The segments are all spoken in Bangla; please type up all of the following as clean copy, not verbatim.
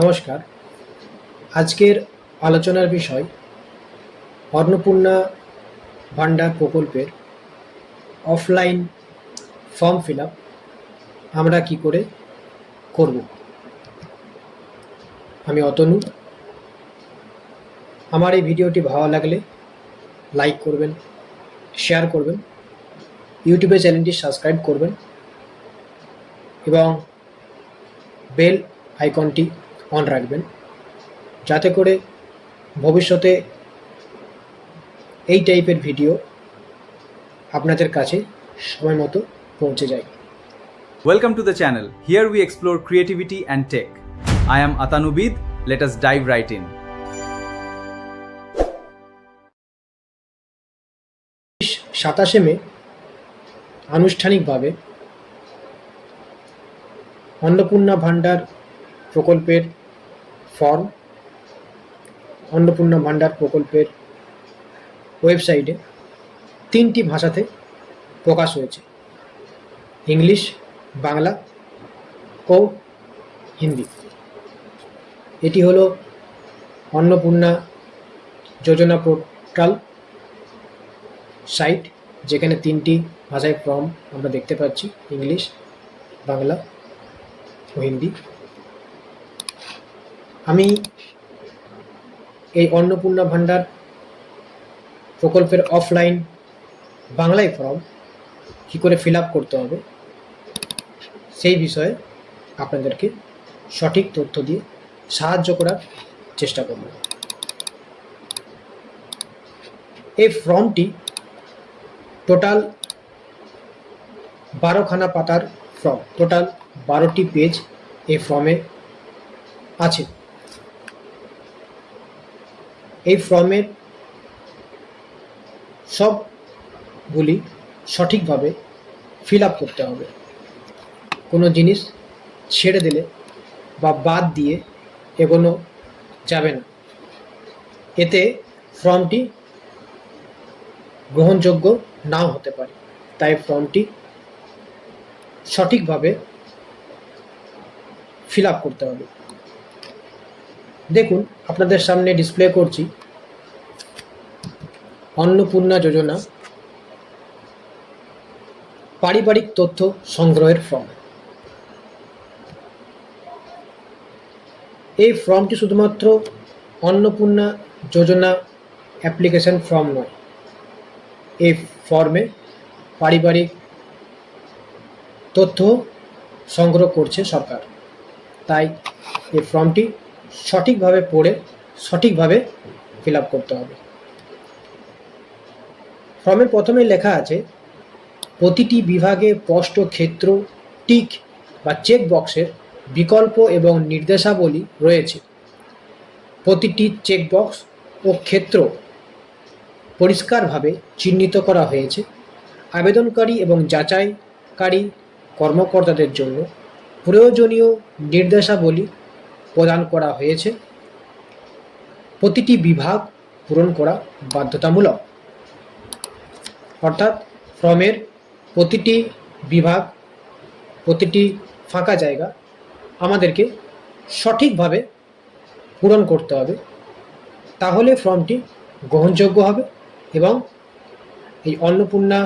নমস্কার। আজকের আলোচনার বিষয় অন্নপূর্ণা ভান্ডার প্রকল্পের অফলাইন ফর্ম ফিল আপ আমরা কি করে করব। আমি অতনু। আমার এই ভিডিওটি ভালো লাগলে লাইক করবেন, শেয়ার করবেন, ইউটিউবে চ্যানেলটি সাবস্ক্রাইব করবেন এবং বেল আইকনটি অন রাখবেন, যাতে করে ভবিষ্যতে এই টাইপের ভিডিও আপনাদের কাছে সময় মতো পৌঁছে যায়। Welcome to the channel. Here we explore creativity and tech. I am Atanubid. Let us dive right in. 27 মে আনুষ্ঠানিকভাবে অন্নপূর্ণা ভান্ডার প্রকল্পের ফর্ম অন্নপূর্ণা ভান্ডার প্রকল্পের ওয়েবসাইটে 3টি ভাষাতে প্রকাশ হয়েছে: ইংলিশ, বাংলা ও হিন্দি। এটি হলো অন্নপূর্ণা যোজনা পোর্টাল সাইট, যেখানে 3টি ভাষায় ফর্ম আমরা দেখতে পাচ্ছি: ইংলিশ, বাংলা ও হিন্দি। আমি এই অন্নপূর্ণা ভান্ডার প্রকল্পের অফলাইন বাংলায় ফর্ম কী করে ফিল আপ করতে হবে সেই বিষয়ে আপনাদেরকে সঠিক তথ্য দিয়ে সাহায্য করার চেষ্টা করব। এই ফর্মটি টোটাল 12খানা পাতার ফর্ম, টোটাল 12টি পেজ এই ফর্মে আছে। এই ফর্মের সবগুলি সঠিকভাবে ফিল আপ করতে হবে। কোনো জিনিস ছেড়ে দিলে বা বাদ দিয়ে এগোনো যাবে না, এতে ফর্মটি গ্রহণযোগ্য নাও হতে পারে। তাই ফর্মটি সঠিকভাবে ফিল আপ করতে হবে। দেখুন, আপনাদের সামনে ডিসপ্লে করছি অন্নপূর্ণা যোজনা পারিবারিক তথ্য সংগ্রহের ফর্ম। এই ফর্মটি শুধুমাত্র অন্নপূর্ণা যোজনা অ্যাপ্লিকেশন ফর্ম নয়, এই ফর্মে পারিবারিক তথ্য সংগ্রহ করছে সরকার। তাই এই ফর্মটি সঠিকভাবে পড়ে সঠিকভাবে ফিল আপ করতে হবে। ফর্মের প্রথমেই লেখা আছে, প্রতিটি বিভাগে স্পষ্ট ক্ষেত্র, টিক বা চেক বক্সের বিকল্প এবং নির্দেশাবলী রয়েছে। প্রতিটি চেকবক্স ও ক্ষেত্র পরিষ্কারভাবে চিহ্নিত করা হয়েছে। আবেদনকারী এবং যাচাইকারী কর্মকর্তাদের জন্য প্রয়োজনীয় নির্দেশাবলী প্রদান করা হয়েছে। প্রতিটি বিভাগ পূরণ করা বাধ্যতামূলক, অর্থাৎ ফর্মের প্রতিটি বিভাগ, প্রতিটি ফাঁকা জায়গা আমাদেরকে সঠিকভাবে পূরণ করতে হবে। তাহলে ফর্মটি গ্রহণযোগ্য হবে এবং এই অন্নপূর্ণা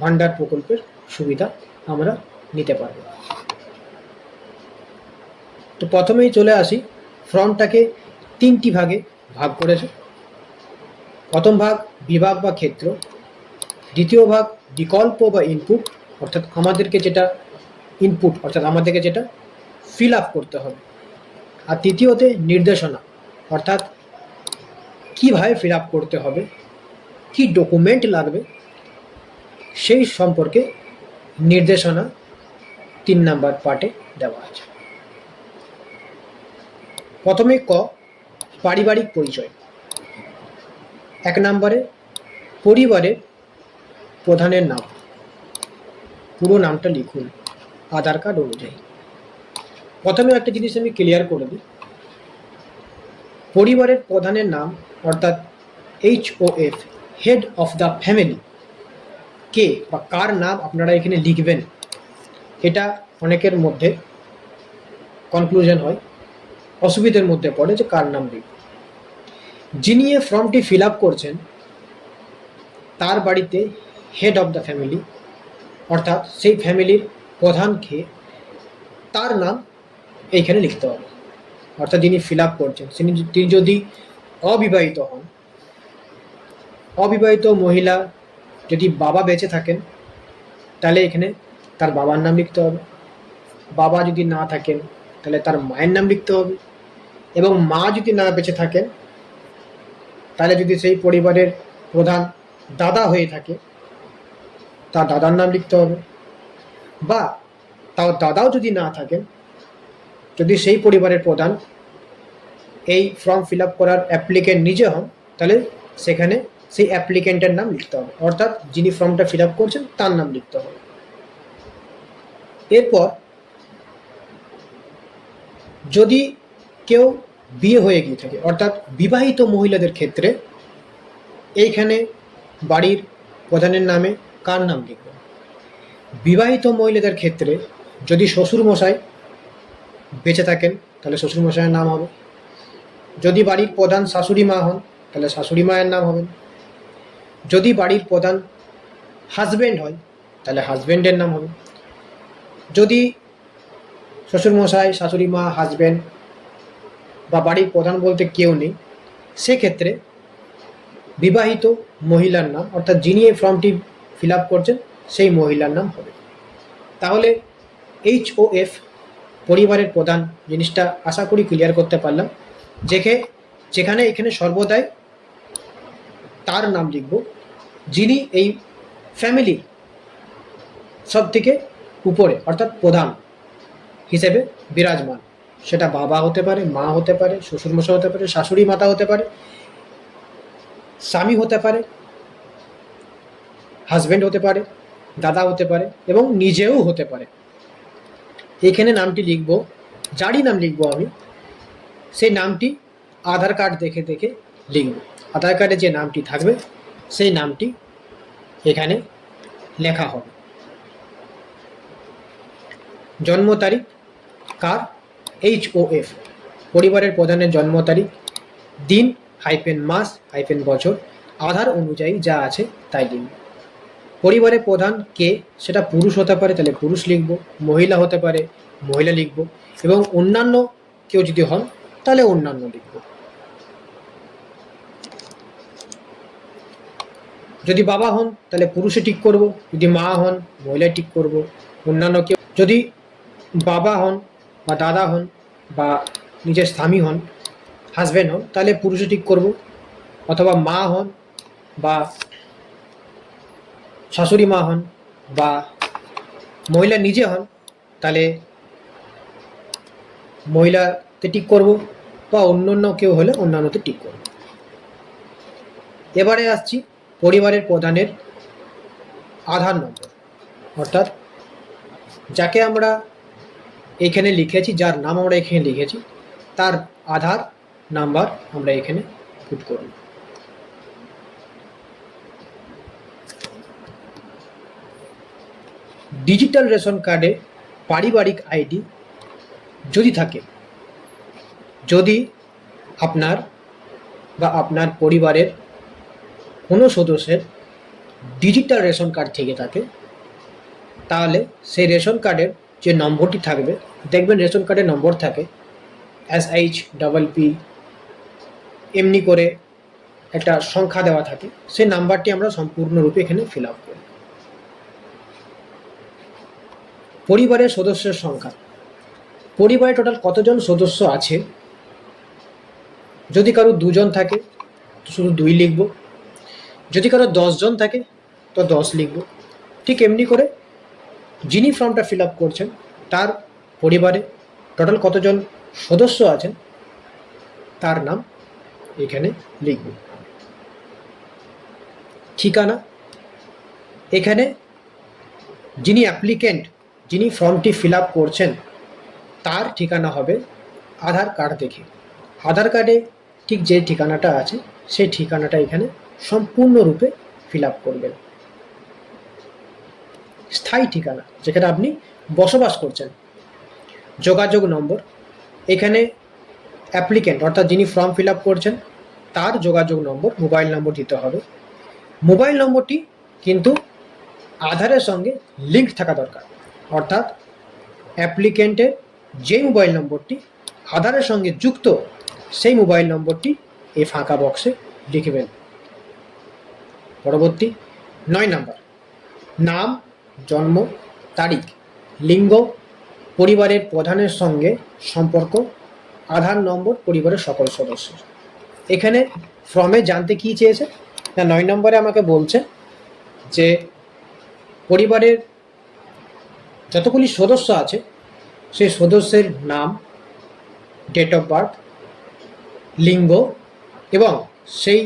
ভান্ডার প্রকল্পের সুবিধা আমরা নিতে পারব। তো প্রথমেই চলে আসি, ফর্মটাকে 3টি ভাগে ভাগ করেছে। প্রথম ভাগ বিভাগ বা ক্ষেত্র, দ্বিতীয় ভাগ বিকল্প বা ইনপুট, অর্থাৎ আমাদেরকে যেটা ইনপুট অর্থাৎ আমাদেরকে যেটা ফিল আপ করতে হবে, আর তৃতীয়তে নির্দেশনা, অর্থাৎ কীভাবে ফিল আপ করতে হবে, কী ডকুমেন্ট লাগবে সেই সম্পর্কে নির্দেশনা 3 নাম্বার পার্টে দেওয়া আছে। প্রথমে ক, পারিবারিক পরিচয়। 1 নম্বরে পরিবারের প্রধানের নাম, পুরো নামটা লিখুন আধার কার্ড অনুযায়ী। প্রথমে একটা জিনিস আমি ক্লিয়ার করে দিই, পরিবারের প্রধানের নাম অর্থাৎ HOF, head of the family, কে বা কার নাম আপনারা এখানে লিখবেন, এটা অনেকের মধ্যে কনফিউশন হয়। অসুবিধার মধ্যে পড়ে যে কার নাম লিখব। যিনি এই ফর্মটি ফিল আপ করছেন তার বাড়িতে হেড অফ দ্য ফ্যামিলি, অর্থাৎ সেই ফ্যামিলির প্রধানকে, তার নাম এইখানে লিখতে হবে। অর্থাৎ যিনি ফিল আপ করছেন তিনি যদি অবিবাহিত হন, অবিবাহিত মহিলা যদি বাবা বেঁচে থাকেন তাহলে এখানে তার বাবার নাম লিখতে হবে। বাবা যদি না থাকেন তাহলে তার মায়ের নাম লিখতে হবে। এবং মা যদি না বেঁচে থাকেন তাহলে যদি সেই পরিবারের প্রধান দাদা হয়ে থাকে তার দাদার নাম লিখতে হবে। বা তার দাদাও যদি না থাকেন, যদি সেই পরিবারের প্রধান এই ফর্ম ফিল আপ করার অ্যাপ্লিকেন্ট নিজে হন, তাহলে সেখানে সেই অ্যাপ্লিকেন্টের নাম লিখতে হবে, অর্থাৎ যিনি ফর্মটা ফিল আপ করছেন তার নাম লিখতে হবে। এরপর যদি কেউ বিয়ে হয়ে গিয়ে থাকে, অর্থাৎ বিবাহিত মহিলাদের ক্ষেত্রে এইখানে বাড়ির প্রধানের নামে কার নাম লিখবে। বিবাহিত মহিলাদের ক্ষেত্রে যদি শ্বশুরমশাই বেঁচে থাকেন তাহলে শ্বশুরমশাইয়ের নাম হবে। যদি বাড়ির প্রধান শাশুড়ি মা হন তাহলে শাশুড়ি মায়ের নাম হবে। যদি বাড়ির প্রধান হাজব্যান্ড হয় তাহলে হাজব্যান্ডের নাম হবে। যদি শ্বশুরমশাই, শাশুড়ি মা, হাজব্যান্ড বা বাড়ির প্রধান বলতে কেউ নেই, সেক্ষেত্রে বিবাহিত মহিলার নাম, অর্থাৎ যিনি এই ফর্মটি ফিল আপ করছেন সেই মহিলার নাম হবে। তাহলে HOF পরিবারের প্রধান জিনিসটা আশা করি ক্লিয়ার করতে পারলাম। যেখানে এখানে সর্বদাই তার নাম লিখব যিনি এই ফ্যামিলির সব থেকে উপরে, অর্থাৎ প্রধান হিসেবে বিরাজমান। সেটা বাবা হতে পারে, মা হতে পারে, শ্বশুরমশাই হতে পারে, শাশুড়ি মাতা হতে পারে, স্বামী হতে পারে, হাজব্যান্ড হতে পারে, দাদা হতে পারে এবং নিজেও হতে পারে। এখানে নামটি লিখব, যারই নাম লিখব আমি, সেই নামটি আধার কার্ড দেখে দেখে লিখব। আধার কার্ডে যে নামটি থাকবে সেই নামটি এখানে লেখা হবে। জন্ম তারিখ কার? HOF পরিবারের প্রধানের জন্ম তারিখ, দিন মাস বছর, আধার অনুযায়ী যা আছে তাই লিখব। পরিবারের প্রধান কে, সেটা পুরুষ হতে পারে তাহলে পুরুষ লিখব, মহিলা হতে পারে মহিলা লিখব, এবং অন্যান্য কেউ যদি হন তাহলে অন্যান্য লিখব। যদি বাবা হন তাহলে পুরুষে টিক করব, যদি মা হন মহিলায় টিক করব, অন্যান্য কেউ যদি বাবা হন বা দাদা হন বা নিজের স্বামী হন, হাজব্যান্ড হন, তাহলে পুরুষে টিক করব, অথবা মা হন বা শাশুড়ি মা হন বা মহিলা নিজে হন তাহলে মহিলাতে টিক করব, বা অন্য কেউ হলে অন্যান্যতে টিক করব। এবারে আসছি পরিবারের প্রধানের আধার নম্বর, অর্থাৎ যাকে আমরা এখানে লিখেছি, যার নাম আমরা এখানে লিখেছি, তার আধার নাম্বার আমরা এখানে পুট করব। ডিজিটাল রেশন কার্ডে পারিবারিক আইডি যদি থাকে, যদি আপনার বা আপনার পরিবারের কোনো সদস্যের ডিজিটাল রেশন কার্ড থেকে থাকে, তাহলে সেই রেশন কার্ডের যে নম্বরটি থাকবে, দেখবেন রেশন কার্ডে নম্বর থাকে SHPP এমনি করে একটা সংখ্যা দেওয়া থাকে, সেই নাম্বারটি আমরা সম্পূর্ণরূপে এখানে ফিল আপ করি। পরিবারের সদস্যের সংখ্যা, পরিবারে টোটাল কতজন সদস্য আছে, যদি কারো 2 জন থাকে তো শুধু 2 লিখব, যদি কারো 10 জন থাকে তো 10 লিখব। ঠিক এমনি করে যিনি ফর্মটা ফিল আপ করছেন তার পরিবারে টোটাল কতজন সদস্য আছেন তার নাম এখানে লিখব। ঠিকানা, এখানে যিনি অ্যাপ্লিকেন্ট, যিনি ফর্মটি ফিল আপ করছেন তার ঠিকানা হবে আধার কার্ড দেখে। আধার কার্ডে ঠিক যে ঠিকানাটা আছে সেই ঠিকানাটা এখানে সম্পূর্ণরূপে ফিল আপ করবেন। স্থায়ী ঠিকানা, যেখানে আপনি বসবাস করছেন। যোগাযোগ নম্বর, এখানে অ্যাপ্লিক্যান্ট অর্থাৎ যিনি ফর্ম ফিল আপ করছেন তার যোগাযোগ নম্বর, মোবাইল নম্বর দিতে হবে। মোবাইল নম্বরটি কিন্তু আধারের সঙ্গে লিঙ্ক থাকা দরকার, অর্থাৎ অ্যাপ্লিক্যান্টের যে মোবাইল নম্বরটি আধারের সঙ্গে যুক্ত সেই মোবাইল নম্বরটি এই ফাঁকা বক্সে লিখবেন। পরবর্তী 9 নাম্বার, নাম, জন্ম তারিখ, লিঙ্গ, পরিবারের প্রধানের সঙ্গে সম্পর্ক, আধার নম্বর পরিবারের সকল সদস্য। এখানে ফর্মে জানতে কি চেয়েছে না, 9 নম্বরে আমাকে বলছে যে পরিবারের যতগুলি সদস্য আছে সেই সদস্যের নাম, ডেট অফ বার্থ, লিঙ্গ এবং সেই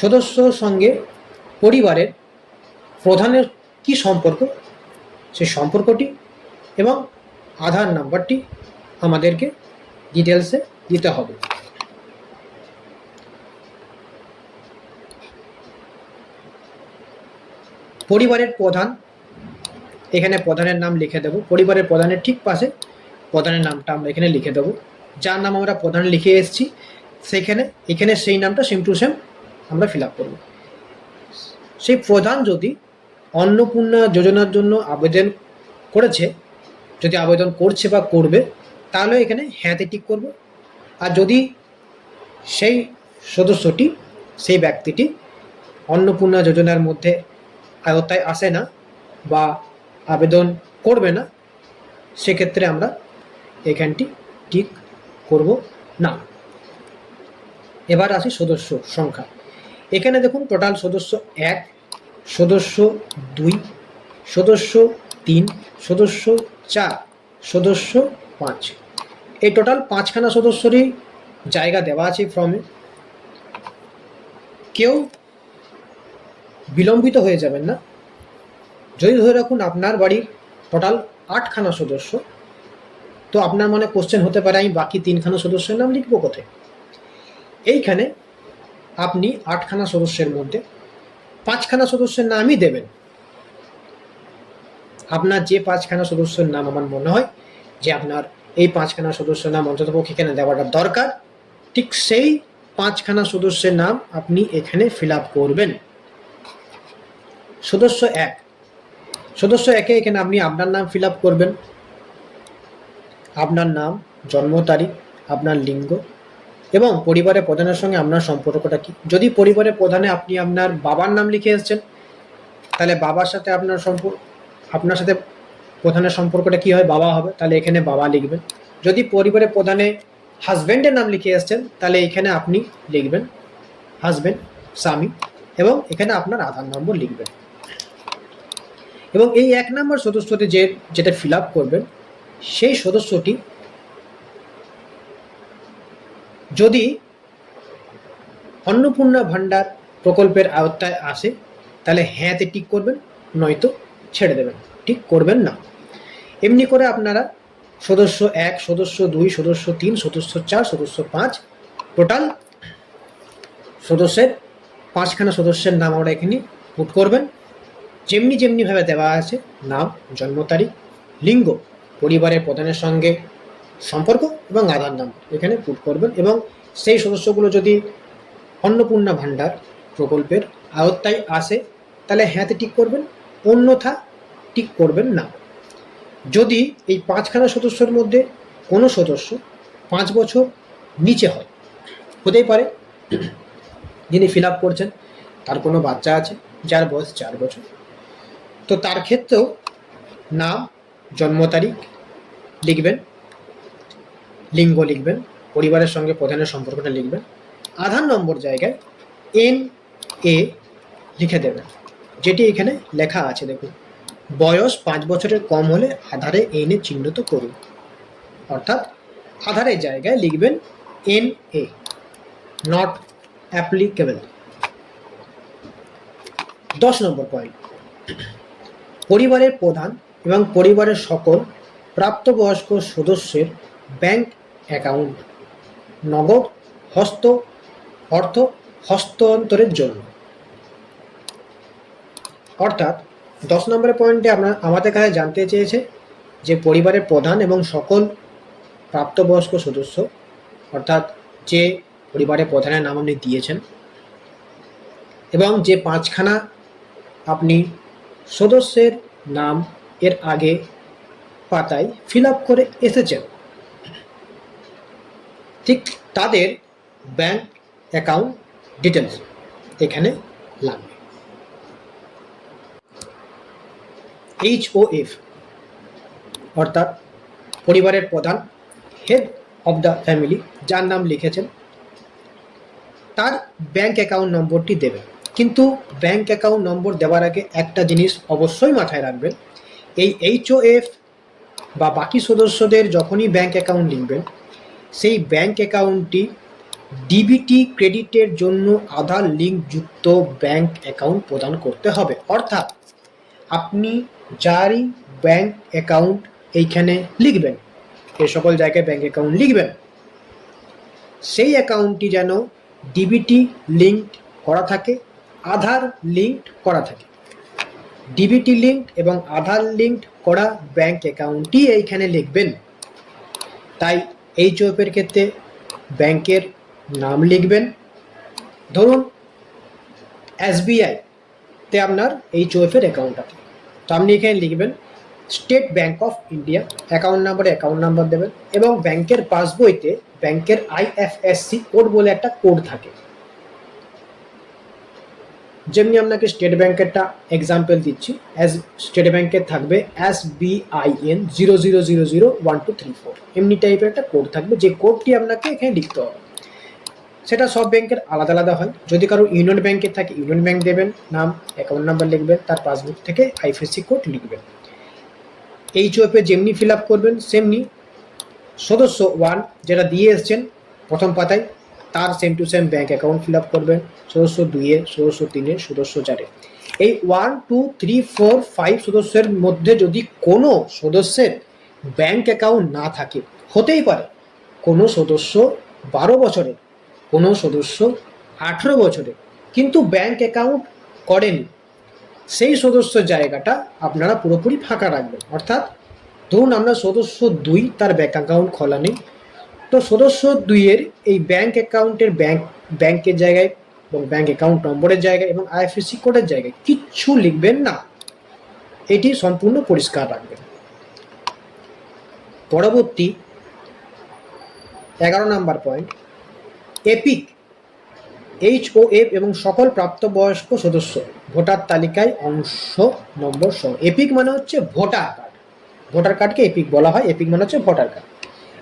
সদস্যর সঙ্গে পরিবারের প্রধানের কি সম্পর্ক সেই সম্পর্কটি এবং আধার নাম্বারটি আমাদেরকে ডিটেলসে দিতে হবে। পরিবারের প্রধান, এখানে প্রধানের নাম লিখে দেব। পরিবারের প্রধানের ঠিক পাশে প্রধানের নামটা আমরা এখানে লিখে দেব। যার নাম আমরা প্রধান লিখে এসেছি এখানে সেই নামটা সেম টু সেম আমরা ফিল আপ করব। সেই প্রধান যদি অন্নপূর্ণা যোজনার জন্য আবেদন করেছে, যদি আবেদন করছে বা করবে, তাহলে এখানে হ্যাঁতে টিক করব। আর যদি সেই সদস্যটি, সেই ব্যক্তিটি অন্নপূর্ণা যোজনার মধ্যে আওতায় আসে না বা আবেদন করবে না, সেক্ষেত্রে আমরা এখানটি টিক করব না। এবার আসি সদস্য সংখ্যা। এখানে দেখুন টোটাল সদস্য 1, সদস্য 2, সদস্য 3, সদস্য 4, সদস্য 5। এই টোটাল 5খানা সদস্যরই জায়গা দেওয়া আছে ফর্মে। কেউ বিলম্বিত হয়ে যাবেন না। যদি ধরে রাখুন আপনার বাড়ির টোটাল 8খানা সদস্য, তো আপনার মনে কোশ্চেন হতে পারে আমি বাকি 3খানা সদস্যের নাম লিখবো কোথায়? এইখানে আপনি 8খানা সদস্যের মধ্যে 5খানা সদস্যের নামই দেবেন। আপনার যে 5খানা সদস্যের নাম আমার মনে হয় যে আপনার এই 5খানা সদস্যের নাম অন্ততপক্ষে এখানে দেওয়াটা দরকার, ঠিক সেই 5খানা সদস্যের নাম আপনি এখানে ফিল আপ করবেন। সদস্য 1, সদস্য 1-এ এখানে আপনি আপনার নাম ফিল আপ করবেন। আপনার নাম, জন্ম তারিখ, আপনার লিঙ্গ এবং পরিবারের প্রধানের সঙ্গে আপনার সম্পর্কটা কি। যদি পরিবারের প্রধানে আপনি আপনার বাবার নাম লিখে এসেছেন, তাহলে বাবার সাথে আপনার সাথে প্রধানের সম্পর্কটা কি হয়, বাবা হবে, তাহলে এখানে বাবা লিখবেন। যদি পরিবারের প্রধানে হাজব্যান্ডের নাম লিখে এসেছেন, তাহলে এখানে আপনি লিখবেন হাজব্যান্ড, স্বামী, এবং এখানে আপনার আধার নম্বর লিখবেন। এবং এই 1 নম্বর সদস্যটি যেটা ফিল আপ করবেন, সেই সদস্যটি যদি অন্নপূর্ণা ভাণ্ডার প্রকল্পের আওতায় আসে, তাহলে হ্যাঁতে টিক করবেন, নয়তো ছেড়ে দেবেন, টিক করবেন না। এমনি করে আপনারা সদস্য 1, সদস্য 2, সদস্য 3, সদস্য 4, সদস্য 5, টোটাল সদস্যের 5খানা সদস্যের নাম আমরা এখানে পুট করবেন। যেমনিভাবে দেওয়া আছে, নাম, জন্ম তারিখ, লিঙ্গ, পরিবারের প্রধানের সঙ্গে সম্পর্ক এবং আধার নাম্বার এখানে পুট করবেন। এবং সেই সদস্যগুলো যদি অন্নপূর্ণা ভাণ্ডার প্রকল্পের আওতায় আসে, তাহলে হ্যাঁতে টিক করবেন, অন্যথা টিক করবেন না। যদি এই 5খানা সদস্যের মধ্যে কোনো সদস্য 5 বছর নিচে হয়, হতেই পারে যিনি ফিল আপ করছেন তার কোনো বাচ্চা আছে যার বয়স 4 বছর, তো তার ক্ষেত্রেও নাম, জন্ম তারিখ লিখবেন, লিঙ্গ লিখবেন, পরিবারের সঙ্গে প্রধানের সম্পর্কটা লিখবেন, আধার নম্বর জায়গায় NA লিখে দেবেন, যেটি এখানে লেখা আছে। দেখুন, বয়স 5 বছরের কম হলে আধারে NA চিহ্নিত করুন, অর্থাৎ আধারের জায়গায় লিখবেন NA, not applicable. 10 number point, পরিবারের প্রধান এবং পরিবারের সকল প্রাপ্তবয়স্ক সদস্যের ব্যাংক অ্যাকাউন্ট নগদ অর্থ হস্তান্তরের জন্য। অর্থাৎ 10 নম্বরের পয়েন্টে আমাদের কাছে জানতে চেয়েছে যে পরিবারের প্রধান এবং সকল প্রাপ্তবয়স্ক সদস্য অর্থাৎ যে পরিবারের প্রধানের নাম আপনি দিয়েছেন এবং যে 5খানা আপনি সদস্যের নাম এর আগে পাতায় ফিল আপ করে এসেছেন, ঠিক তাদের ব্যাংক অ্যাকাউন্ট ডিটেলস এখানে লাগবে। HOF অর্থাৎ পরিবারের প্রধান, হেড অফ দ্য ফ্যামিলি, যার নাম লিখেছেন তার ব্যাংক অ্যাকাউন্ট নম্বরটি দেবেন। কিন্তু ব্যাংক অ্যাকাউন্ট নম্বর দেওয়ার আগে একটা জিনিস অবশ্যই মাথায় রাখবেন, এই HOF বা বাকি সদস্যদের যখনই ব্যাংক অ্যাকাউন্ট লিখবেন, সেই ব্যাংক অ্যাকাউন্টটি ডিবিটি ক্রেডিটের জন্য আধার লিঙ্ক যুক্ত ব্যাংক অ্যাকাউন্ট প্রদান করতে হবে। অর্থাৎ আপনি যারই ব্যাংক অ্যাকাউন্ট এইখানে লিখবেন, এই সকল জায়গায় ব্যাংক অ্যাকাউন্ট লিখবেন, সেই অ্যাকাউন্টটি যেন ডিবিটি লিঙ্ক করা থাকে, আধার লিঙ্ক করা থাকে। ডিবিটি লিঙ্ক এবং আধার লিঙ্ক করা ব্যাংক অ্যাকাউন্টই এইখানে লিখবেন। তাই HOF এর ক্ষেত্রে ব্যাংকের নাম লিখবেন। ধরুন SBI তে আপনার HOF এর অ্যাকাউন্ট আছে, তো আপনি এখানে লিখবেন state bank of India, account নাম্বারে অ্যাকাউন্ট নাম্বার দেবেন এবং ব্যাংকের পাসবইতে ব্যাংকের IFSC কোড বলে একটা কোড থাকে। যেমনি আপনাকে স্টেট ব্যাংকেরটা এক্সাম্পল দিচ্ছি, স্টেট ব্যাংকের থাকবে SBIN 00001234, এমনি টাইপের একটা কোড থাকবে, যে কোডটি আপনাকে এখানে লিখতে হবে। সেটা সব ব্যাংকের আলাদা আলাদা হয়। যদি কারো ইউনিয়ন ব্যাংকের থাকে ইউনিয়ন ব্যাংক দেবেন, নাম অ্যাকাউন্ট নাম্বার লিখবেন, তার পাসবুক থেকে IFSC কোড লিখবেন। HOF এ যেমনি ফিল আপ করবেন সেমনি সদস্য 1 যেটা দিয়ে এসছেন প্রথম পাতায়, তার same to same bank account fill up করবেন। সদস্য 2 সদস্য 3 সদস্য 4, এই 1 2 3 4 5 সদস্যের মধ্যে যদি কোনো সদস্যের ব্যাংক অ্যাকাউন্ট না থাকে, হতেই পারে কোনো সদস্য 12 বছরের, কোনো সদস্য 18 বছরের, কিন্তু ব্যাংক অ্যাকাউন্ট করেনি, সেই সদস্য জায়গাটা আপনারা পুরোপুরি ফাঁকা রাখবেন। অর্থাৎ ধরুন আমরা সদস্য 2, তার ব্যাংক অ্যাকাউন্ট খোলা নেই, তো সদস্য 2 এই ব্যাংক অ্যাকাউন্টের ব্যাংকের জায়গায় এবং ব্যাংক অ্যাকাউন্ট নম্বরের জায়গায় এবং IFSC কোডের জায়গায় কিচ্ছু লিখবেন না, এটি সম্পূর্ণ পরিষ্কার রাখবেন। পরবর্তী 11 নম্বর পয়েন্ট, এপিক HOF এবং সকল প্রাপ্তবয়স্ক সদস্য ভোটার তালিকায় অংশ নম্বর সহ। এপিক মানে হচ্ছে ভোটার কার্ড, ভোটার কার্ডকে এপিক বলা হয়, এপিক মানে হচ্ছে ভোটার কার্ড।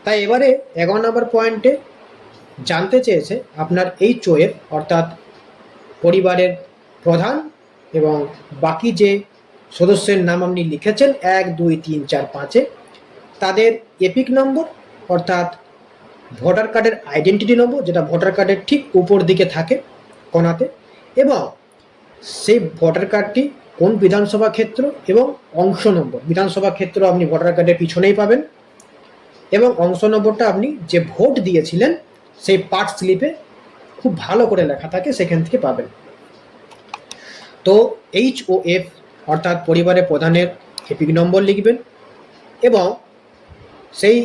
তাই এবারে 11 নম্বর পয়েন্টে জানতে চেয়েছে আপনার HOF অর্থাৎ পরিবারের প্রধান এবং বাকি যে সদস্যের নাম আপনি লিখেছেন 1 2 3 4 5 তাদের এপিক নম্বর অর্থাৎ ভোটার কার্ডের আইডেন্টিটি নম্বর, যেটা ভোটার কার্ডের ঠিক উপর দিকে থাকে কোণাতে, এবং সেই ভোটার কার্ডটি কোন বিধানসভা ক্ষেত্র এবং অংশ নম্বর। বিধানসভা ক্ষেত্র আপনি ভোটার কার্ডের পিছনেই পাবেন এবং অংশ নম্বরটা আপনি যে ভোট দিয়েছিলেন সেই পার্ট স্লিপে খুব ভালো করে লেখা থাকে, সেখান থেকে পাবেন। তো HOF অর্থাৎ পরিবারের প্রধানের এপিক নম্বর লিখবেন এবং সেই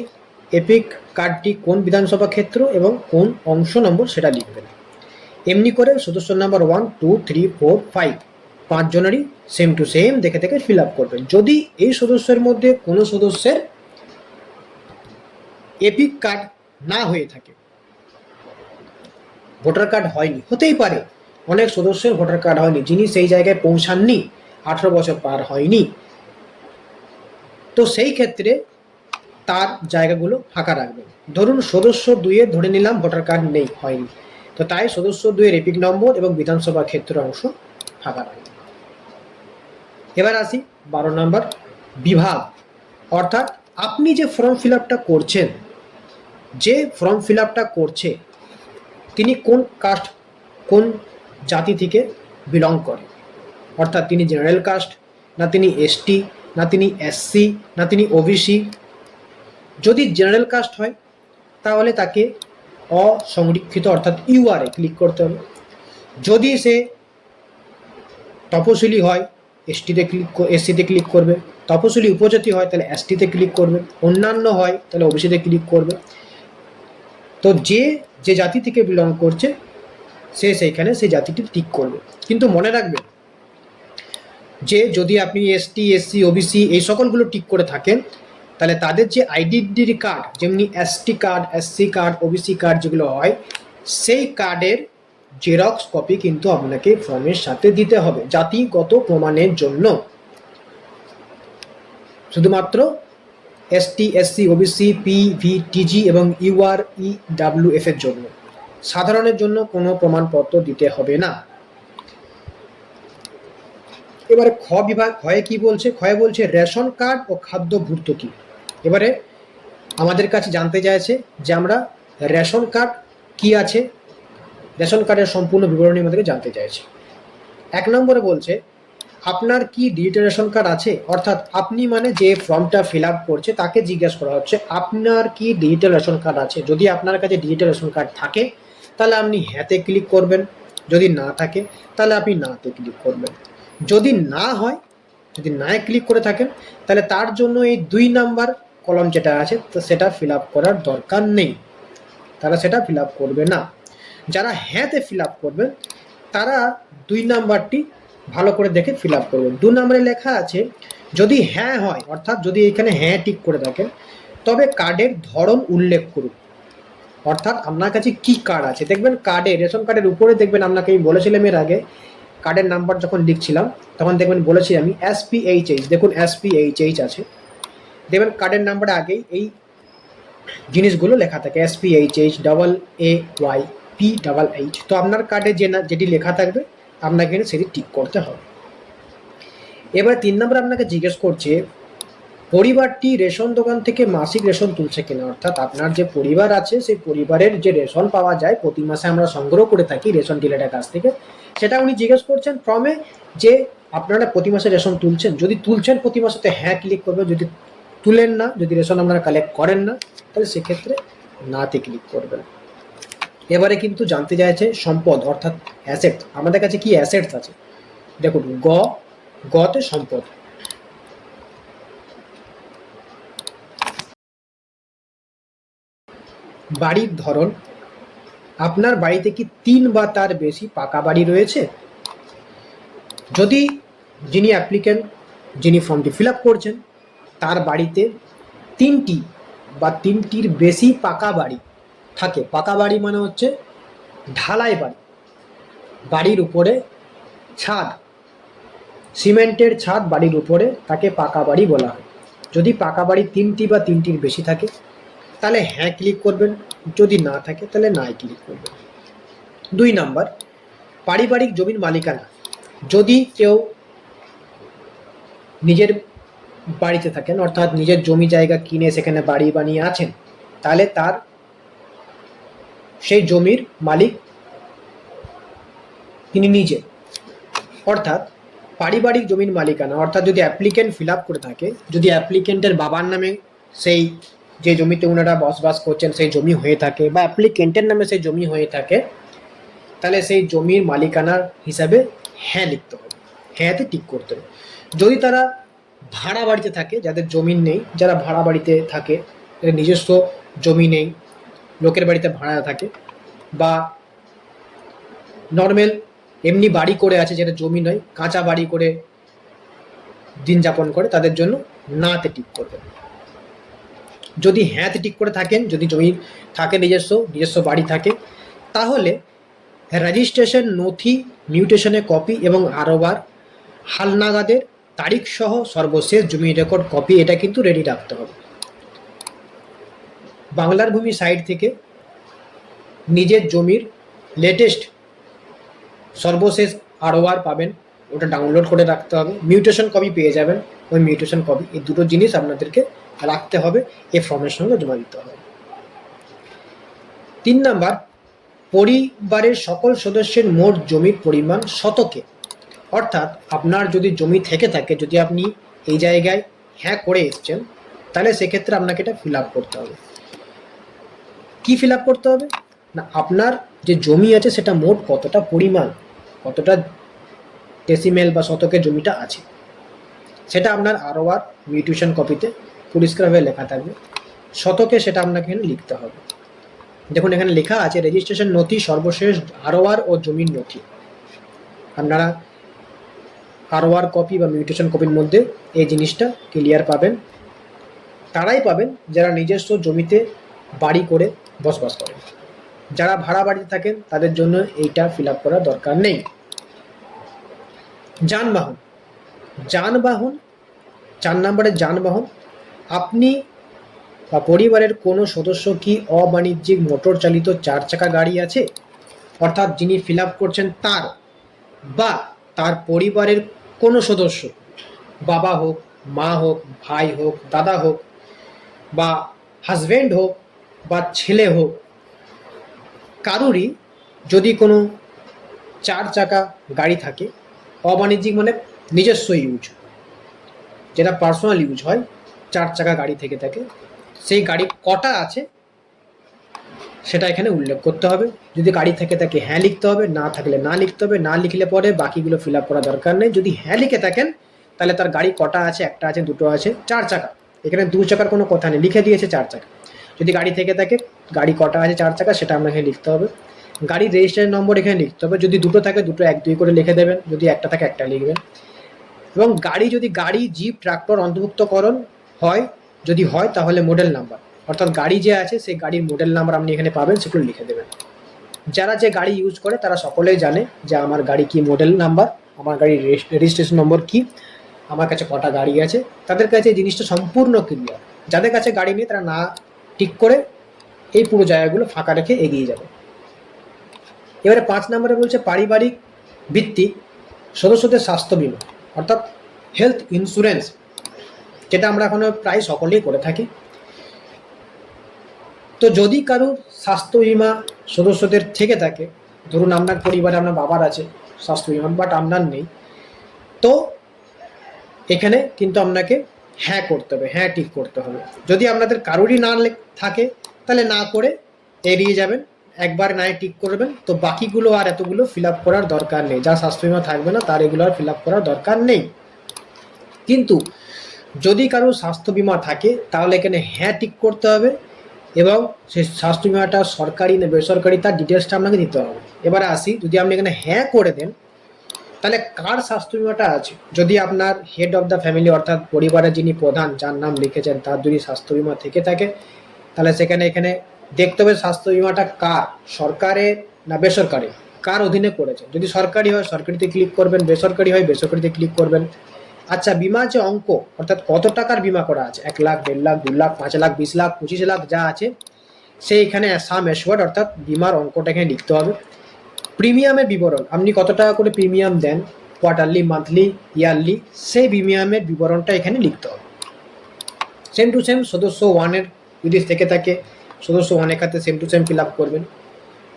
এপিক কার্ডটি কোন বিধানসভা ক্ষেত্র এবং কোন অংশ নম্বর সেটা লিখবেন। এমনি করে সদস্য নাম্বার 1 2 3 4 5 5 জনেরই সেম টু সেম দেখে দেখে ফিল আপ করবেন। যদি এই সদস্যের মধ্যে কোনো সদস্যের এপিক কার্ড না হয়ে থাকে, ভোটার কার্ড হয়নি, হতেই পারে অনেক সদস্যের ভোটার কার্ড হয়নি, যিনি সেই জায়গায় পৌঁছাননি, 18 বছর পার হয়নি, তো সেই ক্ষেত্রে তার জায়গাগুলো ফাঁকা রাখবেন। ধরুন সদস্য 2 ধরে নিলাম ভোটার কার্ড নেই, হয়নি, তো তাই সদস্য 2 এপিক নম্বর এবং বিধানসভা ক্ষেত্র অংশ ফাঁকা রাখবেন। এবার আসি 12 নম্বর, বিভাগ অর্থাৎ আপনি যে ফর্ম ফিল আপটা করছেন, যে ফর্ম ফিল আপটা করছে তিনি কোন কাস্ট, কোন জাতি থেকে বিলং করে, অর্থাৎ তিনি জেনারেল কাস্ট, না তিনি ST, না তিনি SC, না তিনি OBC। যদি জেনারেল কাস্ট হয় তাহলে তাকে অসংরক্ষিত অর্থাৎ UR এ ক্লিক করতে হবে। যদি সে তপশিলি হয় SCতে ক্লিক করবে, তপশিলি উপজাতি হয় তাহলে STতে ক্লিক করবে, অন্যান্য হয় তাহলে OBCতে ক্লিক করবে। তো যে যে জাতি থেকে বিলং করছে সে সেইখানে সেই জাতিটি টিক করবে। কিন্তু মনে রাখবেন যে যদি আপনি এসটি, এসসি, ওবিসি এই সকলগুলো টিক করে থাকেন, তাহলে তাদের যে আইডেন্টিটি কার্ড, যেমনি ST card, SC card, OBC card যেগুলো হয়, সেই কার্ডের জেরক্স কপি কিন্তু আপনাকে ফর্মের সাথে দিতে হবে জাতিগত প্রমাণের জন্য। শুধুমাত্র এসটি, এসসি, ওবিসি, পিভিটিজি এবং ইউআরইডব্লিউএফ এর জন্য, সাধারণের জন্য কোনো প্রমাণপত্র দিতে হবে না। এবারে খ বিভাগ, ক্ষয়ে কি বলছে? ক্ষয়ে বলছে রেশন কার্ড ও খাদ্য ভর্তুকি। এবারে আমাদের কাছে জানতে চাইছে যে আমরা রেশন কার্ড কি আছে, রেশন কার্ডের সম্পূর্ণ বিবরণী আমাদেরকে জানতে চাইছে। 1 নম্বরে বলছে আপনার কি ডিজিটাল রেশন কার্ড আছে, অর্থাৎ আপনি মানে যে ফর্মটা ফিল আপ করছে তাকে জিজ্ঞাসা করা হচ্ছে আপনার কি ডিজিটাল রেশন কার্ড আছে। যদি আপনার কাছে ডিজিটাল রেশন কার্ড থাকে তাহলে আপনি হ্যাঁতে ক্লিক করবেন, যদি না থাকে তাহলে আপনি নাতে ক্লিক করবেন। যদি না হয়, যদি নায় ক্লিক করে থাকেন তাহলে তার জন্য এই 2 নাম্বার কলম যেটা আছে তো সেটা ফিল আপ করার দরকার নেই, তারা সেটা ফিল আপ করবে না। যারা হ্যাঁতে ফিল আপ করবেন তারা 2 নাম্বারটি ভালো করে দেখে ফিল আপ করবেন। 2 নম্বরে লেখা আছে যদি হ্যাঁ হয়, অর্থাৎ যদি এখানে হ্যাঁ টিক করে থাকেন তবে কার্ডের ধরন উল্লেখ করুন, অর্থাৎ আপনার কাছে কি কার্ড আছে। দেখবেন কার্ডে, রেশন কার্ডের উপরে দেখবেন, আপনাকে আমি বলেছিলাম এর আগে কার্ডের নাম্বার যখন লিখছিলাম তখন দেখবেন বলেছি আমি SPHH, দেখুন SPHH আছে, দেখবেন কার্ডের নাম্বারে আগেই এই জিনিসগুলো লেখা থাকে SPHH, AA PHH। তো আপনার কার্ডে যেটি লেখা থাকবে আপনাকে এখানে সেটি টিক করতে হবে। এবার 3 নম্বর আপনাকে জিজ্ঞেস করছে পরিবারটি রেশন দোকান থেকে মাসিক রেশন তুলছে কিনা, অর্থাৎ আপনার যে পরিবার আছে সেই পরিবারের যে রেশন পাওয়া যায় প্রতি মাসে আমরা সংগ্রহ করে থাকি রেশন ডিলারের কাছ থেকে, সেটা উনি জিজ্ঞেস করছেন ফর্মে যে আপনারা প্রতি মাসে রেশন তুলছেন। যদি তুলছেন প্রতি মাসে তো হ্যাঁ ক্লিক করবে, যদি তুলেন না, যদি রেশন আপনারা কালেক্ট করেন না তাহলে সেক্ষেত্রে নাতে ক্লিক করবেন। এবারে কিন্তু জানতে চাইছে সম্পদ অর্থাৎ অ্যাসেট, আমাদের কাছে কি অ্যাসেটস আছে। দেখুন গতে সম্পদ, বাড়ির ধরন, আপনার বাড়িতে কি 3 বা তার বেশি পাকা বাড়ি রয়েছে। যদি যিনি অ্যাপ্লিক্যান্ট, যিনি ফর্মটি ফিল আপ করছেন তার বাড়িতে 3টি বা 3টির বেশি পাকা বাড়ি থাকে, পাকা বাড়ি মানে হচ্ছে ঢালাই বাড়ি, বাড়ির উপরে ছাদ, সিমেন্টের ছাদ বাড়ির উপরে, তাকে পাকা বাড়ি বলা হয়। যদি পাকা বাড়ি 3টি বা 3টির বেশি থাকে তাহলে হ্যাঁ ক্লিক করবেন, যদি না থাকে তাহলে নাই ক্লিক করবেন। 2 নাম্বার পারিবারিক জমির মালিকানা, যদি কেউ নিজের বাড়িতে থাকেন অর্থাৎ নিজের জমি জায়গা কিনে সেখানে বাড়ি বানিয়ে আছেন তাহলে তার সেই জমির মালিক তিনি নিজে, অর্থাৎ পারিবারিক জমির মালিকানা, অর্থাৎ যদি অ্যাপ্লিক্যান্ট ফিল আপ করে থাকে, যদি অ্যাপ্লিক্যান্টের বাবার নামে সেই যে জমিতে ওনারা বসবাস করছেন সেই জমি হয়ে থাকে বা অ্যাপ্লিক্যান্টের নামে সেই জমি হয়ে থাকে তাহলে সেই জমির মালিকানার হিসাবে হ্যাঁ লিখতে হবে, হ্যাঁতে টিক করতে হবে। যদি তারা ভাড়া বাড়িতে থাকে, যাদের জমি নেই, যারা ভাড়া বাড়িতে থাকে, নিজস্ব জমি নেই, লোকের বাড়িতে ভাড়া থাকে বা নর্মাল এমনি বাড়ি করে আছে যেটা জমি নয়, কাঁচা বাড়ি করে দিন যাপন করে, তাদের জন্য নাতে টিক করবে। যদি হ্যাঁতে টিক করে থাকেন, যদি জমি থাকে নিজস্ব বাড়ি থাকে, তাহলে রেজিস্ট্রেশন নথি, মিউটেশনের কপি এবং আরোবার হালনাগাদের তারিখ সহ সর্বশেষ জমি রেকর্ড কপি এটা কিন্তু রেডি রাখতে হবে। বাংলার ভূমি সাইট থেকে নিজের জমির লেটেস্ট সর্বশেষ আরওআর পাবেন, ওটা ডাউনলোড করে রাখতে হবে। মিউটেশন কপি পেয়ে যাবেন, ওই মিউটেশন কপি, এই দুটো জিনিস আপনাদেরকে রাখতে হবে, এই ফর্মের সঙ্গে জমা দিতে হবে। 3 নাম্বার পরিবারের সকল সদস্যের মোট জমির পরিমাণ শতকে, অর্থাৎ আপনার যদি জমি থেকে থাকে, যদি আপনি এই জায়গায় হ্যাঁ করে এসছেন তাহলে সেক্ষেত্রে আপনাকে এটা ফিল আপ করতে হবে। কি ফিল আপ করতে হবে না, আপনার যে জমি আছে সেটা মোট কতটা পরিমাণ, কতটা ডেসিমেল বা শতকের জমিটা আছে, সেটা আপনার আরওআর মিউটেশন কপিতে পরিষ্কারভাবে লেখা থাকবে। শতকে সেটা আপনাকে এখানে লিখতে হবে। দেখুন এখানে লেখা আছে রেজিস্ট্রেশন নথি সর্বশেষ আরওআর ও জমির নথি। আপনারা আরওআর কপি বা মিউটেশন কপির মধ্যে এই জিনিসটা ক্লিয়ার পাবেন। তারাই পাবেন যারা নিজস্ব জমিতে বাড়ি করে বসবাস করেন। যারা ভাড়া বাড়িতে থাকেন তাদের জন্য এইটা ফিল আপ করার দরকার নেই। যানবাহন, যানবাহন 4 নম্বরে যানবাহন। আপনি বা পরিবারের কোনো সদস্য কি অবাণিজ্যিক মোটর চালিত 4 চাকা গাড়ি আছে, অর্থাৎ যিনি ফিল আপ করছেন তার বা তার পরিবারের কোনো সদস্য, বাবা হোক, মা হোক, ভাই হোক, দাদা হোক বা হাজব্যান্ড হোক বা ছেলে হোক, কারুরই যদি কোনো 4 চাকা গাড়ি থাকে, অবাণিজ্যিক মানে নিজস্ব ইউজ, যেটা পার্সোনাল ইউজ হয়, 4 চাকা গাড়ি থেকে থাকে, সেই গাড়ি কটা আছে সেটা এখানে উল্লেখ করতে হবে। যদি গাড়ি থেকে থাকে হ্যাঁ লিখতে হবে, না থাকলে না লিখতে হবে। না লিখলে পরে বাকিগুলো ফিল আপ করার দরকার নেই। যদি হ্যাঁ লিখে থাকেন তাহলে তার গাড়ি কটা আছে, একটা আছে, দুটো আছে, 4 চাকা। এখানে 2 চাকার কোনো কথা নেই, লিখে দিয়েছে 4 চাকা। যদি গাড়ি থেকে থাকে গাড়ি কটা আছে 4 চাকা সেটা আপনাকে লিখতে হবে। গাড়ির রেজিস্ট্রেশন নম্বর এখানে লিখতে হবে। যদি দুটো থাকে দুটো 1 2 করে লিখে দেবেন, যদি একটা থাকে একটা লিখবেন। এবং যদি গাড়ি, জিপ, ট্রাক্টর অন্তর্ভুক্তকরণ হয়, যদি হয় তাহলে মডেল নাম্বার, অর্থাৎ গাড়ি যে আছে সেই গাড়ির মডেল নাম্বার আপনি এখানে পাবেন, সেগুলো লিখে দেবেন। যারা যে গাড়ি ইউজ করে তারা সকলেই জানে যে আমার গাড়ি কি মডেল নাম্বার, আমার গাড়ির রেজিস্ট্রেশন নম্বর কি, আমার কাছে কটা গাড়ি আছে। তাদের কাছে এই জিনিসটা সম্পূর্ণ ক্লিয়ার। যাদের কাছে গাড়ি নেই তারা না ঠিক করে এই পুরো জায়গাগুলো ফাঁকা রেখে এগিয়ে যাবে। এবারে 5 নম্বরে বলছে পারিবারিক ভিত্তিক সদস্যদের স্বাস্থ্য বীমা, অর্থাৎ হেলথ ইন্স্যুরেন্স, যেটা আমরা এখন প্রায় সকলেই করে থাকি। তো যদি কারোর স্বাস্থ্য বীমা সদস্যদের থেকে থাকে, ধরুন আপনার পরিবারে আপনার বাবার আছে স্বাস্থ্য বীমা বাট আপনার নেই, তো এখানে কিন্তু আপনাকে হ্যাঁ করতে হবে, হ্যাঁ টিক করতে হবে। যদি আপনাদের কারোরই না থাকে তাহলে না করে এড়িয়ে যাবেন, একবার নাই টিক করবেন। তো বাকিগুলো আর এতগুলো ফিল আপ করার দরকার নেই। যা স্বাস্থ্য বীমা থাকবে না তার এগুলো আর ফিল আপ করার দরকার নেই। কিন্তু যদি কারোর স্বাস্থ্য বীমা থাকে তাহলে এখানে হ্যাঁ টিক করতে হবে এবং সেই স্বাস্থ্য বীমাটা সরকারি না বেসরকারি তার ডিটেলসটা আপনাকে দিতে হবে। এবারে আসি, যদি আপনি এখানে হ্যাঁ করে দেন তাহলে কার স্বাস্থ্য বীমাটা আছে। যদি আপনার হেড অফ দ্য ফ্যামিলি, অর্থাৎ পরিবারের যিনি প্রধান, যার নাম লিখেছেন, তার যদি স্বাস্থ্য বীমা থেকে থাকে তাহলে সেখানে এখানে দেখতে হবে স্বাস্থ্য বীমাটা কার, সরকারের না বেসরকারি, কার অধীনে করেছেন। যদি সরকারি হয় সরকারিতে ক্লিক করবেন, বেসরকারি হয় বেসরকারিতে ক্লিক করবেন। আচ্ছা, বিমা যে অঙ্ক, অর্থাৎ কত টাকার বিমা করা আছে, 1 লাখ, 1.5 লাখ, 2 লাখ, 5 লাখ, 20 লাখ, 25 লাখ যা আছে, সেই এখানে সাম অ্যাসুয়ার্ড অর্থাৎ বিমার অঙ্কটা এখানে লিখতে হবে। প্রিমিয়ামের বিবরণ, আপনি কত টাকা করে প্রিমিয়াম দেন, কোয়ার্টারলি, মান্থলি, ইয়ারলি, সেই প্রিমিয়ামের বিবরণটা এখানে লিখতে হবে। সেম টু সেম সদস্য 1-এর যদি থেকে থাকে, সদস্য 1-এর খাতে same to same fill up করবেন,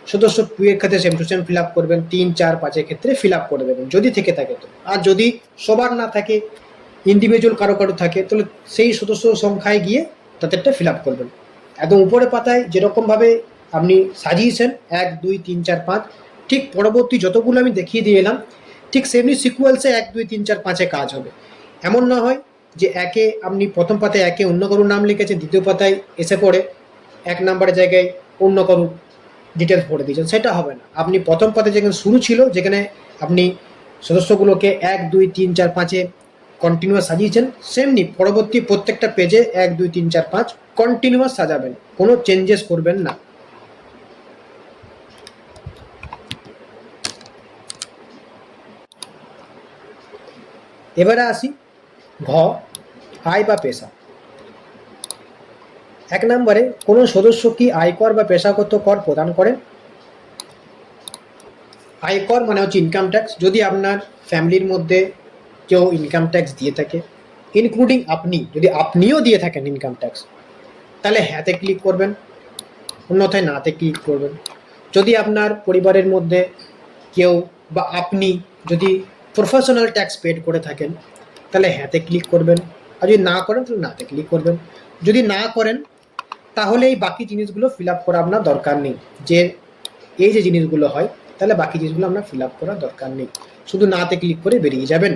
সদস্য 2-এর খাতে same to same fill up করবেন, 3, 4, 5-এর ক্ষেত্রে ফিল আপ করে দেবেন যদি থেকে থাকে তো। আর যদি সবার না থাকে, ইন্ডিভিজুয়াল কারো থাকে, তাহলে সেই সদস্য সংখ্যায় গিয়ে তাদেরটা ফিল আপ করবেন। একদম উপরে পাতায় যেরকমভাবে আপনি সাজিয়েছেন 1, 2, 3, 4, 5, ঠিক পরবর্তী যতগুলো আমি দেখিয়ে দিয়ে এলাম ঠিক সেমনি সিকুয়েন্সে 1, 2, 3, 4, 5-এ কাজ হবে। এমন না হয় যে একে আপনি প্রথম পাতায় একে অন্য কারোর নাম লিখেছেন, দ্বিতীয় পাতায় এসে পড়ে 1 নম্বরের জায়গায় অন্য কারোর ডিটেলস ভরে দিয়েছেন, সেটা হবে না। আপনি প্রথম পাতায় যেখানে শুরু ছিল, যেখানে আপনি সদস্যগুলোকে 1, 2, 3, 4, 5-এ কন্টিনিউয়াস সাজিয়েছেন, সেমনি পরবর্তী প্রত্যেকটা পেজে 1, 2, 3, 4, 5 কন্টিনিউয়াস সাজাবেন, কোনো চেঞ্জেস করবেন না। এবারে আসি ঘ, আয় বা পেশা। 1 নম্বরে কোনো সদস্য কি আয়কর বা পেশাগত কর প্রদান করেন। আয়কর মানে হচ্ছে ইনকাম ট্যাক্স। যদি আপনার ফ্যামিলির মধ্যে কেউ ইনকাম ট্যাক্স দিয়ে থাকে, ইনক্লুডিং আপনি, যদি আপনিও দিয়ে থাকেন ইনকাম ট্যাক্স, তাহলে হ্যাঁতে ক্লিক করবেন, অন্যথায় নাতে ক্লিক করবেন। যদি আপনার পরিবারের মধ্যে কেউ বা আপনি যদি প্রফেশনাল ট্যাক্স পেড করে থাকেন তাহলে হ্যাঁতে ক্লিক করবেন, আর যদি না করেন তাহলে নাতে ক্লিক করবেন। যদি না করেন তাহলে এই বাকি জিনিসগুলো ফিল আপ করা আপনার দরকার নেই, যে এই যে জিনিসগুলো হয় তাহলে বাকি জিনিসগুলো আপনার ফিল আপ করার দরকার নেই, শুধু নাতে ক্লিক করে বেরিয়ে যাবেন।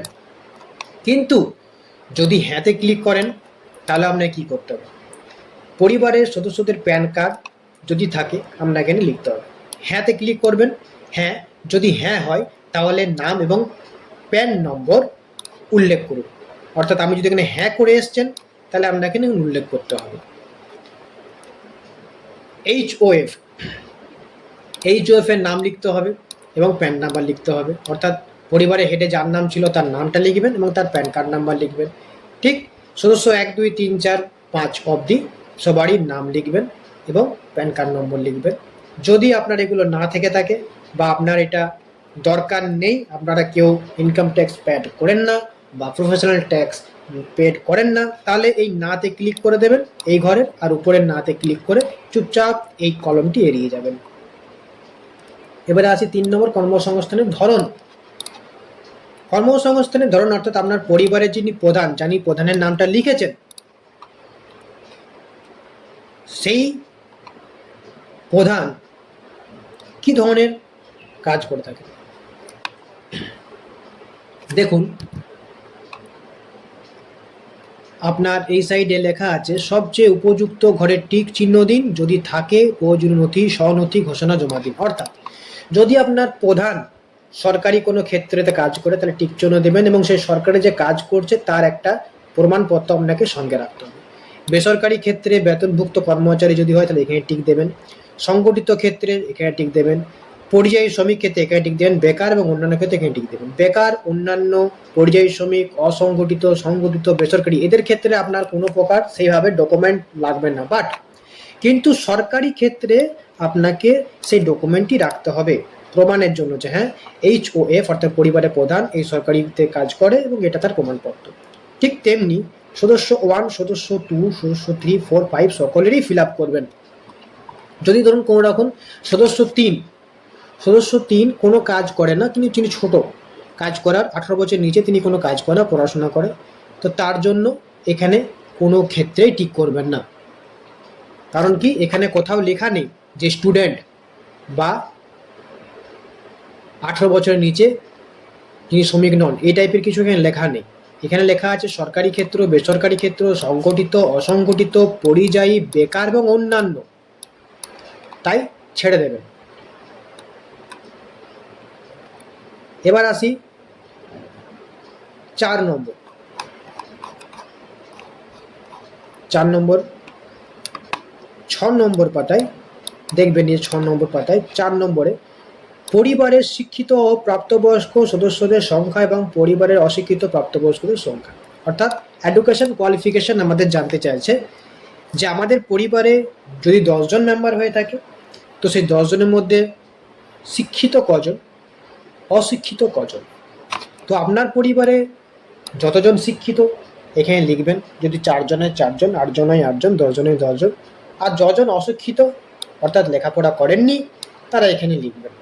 কিন্তু যদি হ্যাঁতে ক্লিক করেন তাহলে আপনাকে কী করতে হবে, পরিবারের সদস্যদের প্যান কার্ড যদি থাকে আমরা এখানে লিখতে হবে। হ্যাঁতে ক্লিক করবেন। হ্যাঁ, যদি হ্যাঁ হয় তাহলে নাম এবং প্যান নম্বর উল্লেখ করুন। অর্থাৎ আমি যদি এখানে হ্যাঁ করে এসছেন তাহলে আমরা এখানে উল্লেখ করতে হবে। HOF এর নাম লিখতে হবে এবং প্যান নাম্বার লিখতে হবে। অর্থাৎ পরিবারের হেডে যার নাম ছিল তার নামটা লিখবেন এবং তার প্যান কার্ড নাম্বার লিখবেন। ঠিক সদস্য 1 2 3 4 5 অবধি সবারই নাম লিখবেন এবং প্যান কার্ড নম্বর লিখবেন। যদি আপনার এগুলো না থেকে থাকে বা আপনার এটা দরকার নেই, আপনারা কেউ ইনকাম ট্যাক্স পেড করেন না বা প্রফেশনাল ট্যাক্স পেড করেন না, তাহলে এই নাতে ক্লিক করে দেবেন এই ঘরের, আর উপরের নাতে ক্লিক করে চুপচাপ এই কলমটি এড়িয়ে যাবেন। এবারে আসি 3 নম্বর, কর্মসংস্থানের ধরন। কর্মসংস্থানের ধরন অর্থাৎ আপনার পরিবারের যিনি প্রধান, যিনি প্রধানের নামটা লিখেছেন, সেই প্রধান কি ধরনের কাজ করে থাকে। দেখুন আপনার এই সাইডে লেখা আছে সবচেয়ে উপযুক্ত ঘরের টিক চিহ্ন দিন, যদি থাকে প্রয়োজনীয় নথি স্বনথি ঘোষণা জমা দিন। অর্থাৎ যদি আপনার প্রধান সরকারি কোনো ক্ষেত্রেতে কাজ করে তাহলে টিক চিহ্ন দেবেন এবং সেই সরকারে যে কাজ করছে তার একটা প্রমাণপত্র আপনাকে সঙ্গে রাখতে হবে। বেসরকারি ক্ষেত্রে বেতনভুক্ত কর্মচারী যদি হয় তাহলে এখানে টিক দেবেন, সংগঠিত ক্ষেত্রে এখানে টিক দেবেন, পরিযায়ী শ্রমিক ক্ষেত্রে এখানে টিক দেবেন, বেকার এবং অন্যান্য ক্ষেত্রে এখানে টিক দেবেন। বেকার, অন্যান্য, পরিযায়ী শ্রমিক, অসংগঠিত, সংগঠিত, বেসরকারি এদের ক্ষেত্রে আপনার কোনো প্রকার সেইভাবে ডকুমেন্ট লাগবে না, বাট কিন্তু সরকারি ক্ষেত্রে আপনাকে সেই ডকুমেন্টটি রাখতে হবে প্রমাণের জন্য যে হ্যাঁ HOF অর্থাৎ পরিবারের প্রধান এই সরকারিতে কাজ করে এবং এটা তার প্রমাণপত্র। ঠিক তেমনি সদস্য 1, সদস্য 2, সদস্য 3, 4, 5 সকলেরই ফিল আপ করবেন। যদি ধরুন কোনো রকম সদস্য 3 কোনো কাজ করে না, কিন্তু তিনি ছোট, কাজ করার 18 বছর নিচে তিনি কোনো কাজ করে না, পড়াশোনা করে, তো তার জন্য এখানে কোনো ক্ষেত্রেই টিক করবেন না। কারণ কি এখানে কোথাও লেখা নেই যে স্টুডেন্ট বা 18 বছরের নিচে তিনি শ্রমিক নন, এই টাইপের কিছু এখানে লেখা নেই। এখানে লেখা আছে সরকারি ক্ষেত্র, বেসরকারি ক্ষেত্র, সংগঠিত, অসংগঠিত, পরিযায়ী, বেকার এবং অন্যান্য, তাই ছেড়ে দেবেন। এবার আসি 4 নম্বর। 6 নম্বর পাতায় দেখবেন, এই 6 নম্বর পাতায় 4 নম্বরে পরিবারের শিক্ষিত ও প্রাপ্তবয়স্ক সদস্যদের সংখ্যা এবং পরিবারের অশিক্ষিত প্রাপ্তবয়স্কদের সংখ্যা। অর্থাৎ এডুকেশন কোয়ালিফিকেশন আমাদের জানতে চাইছে যে আমাদের পরিবারে যদি 10 জন মেম্বার হয়ে থাকে তো সেই 10 জনের মধ্যে শিক্ষিত কজন, অশিক্ষিত কজন। তো আপনার পরিবারে যতজন শিক্ষিত এখানে লিখবেন, যদি 4 জনের 4 জন, 8 জনের 8 জন, 10 জনের 10 জন, আর যজন অশিক্ষিত অর্থাৎ লেখাপড়া করেননি তারা এখানে লিখবেন।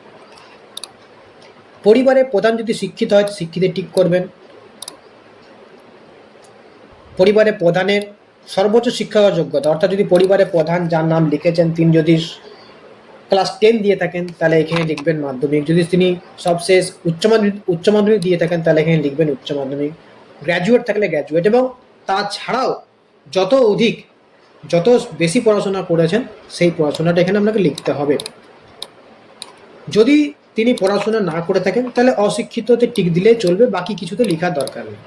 পরিবারের প্রধান যদি শিক্ষিত হয় শিক্ষিতে টিক করবেন। পরিবারের প্রধানের সর্বোচ্চ শিক্ষাগত যোগ্যতা অর্থাৎ যদি পরিবারের প্রধান যার নাম লিখেছেন তিনি যদি ক্লাস 10 দিয়ে থাকেন তাহলে এখানে লিখবেন মাধ্যমিক, যদি তিনি সবশেষ উচ্চ মাধ্যমিক দিয়ে থাকেন তাহলে এখানে লিখবেন উচ্চ মাধ্যমিক, গ্র্যাজুয়েট থাকলে গ্র্যাজুয়েট, এবং তাছাড়াও যত বেশি পড়াশোনা করেছেন সেই পড়াশোনাটা এখানে আপনাকে লিখতে হবে। যদি তিনি পড়াশোনা না করে থাকেন তাহলে অশিক্ষিততে টিক দিলেই চলবে, বাকি কিছুতে লেখার দরকার নেই।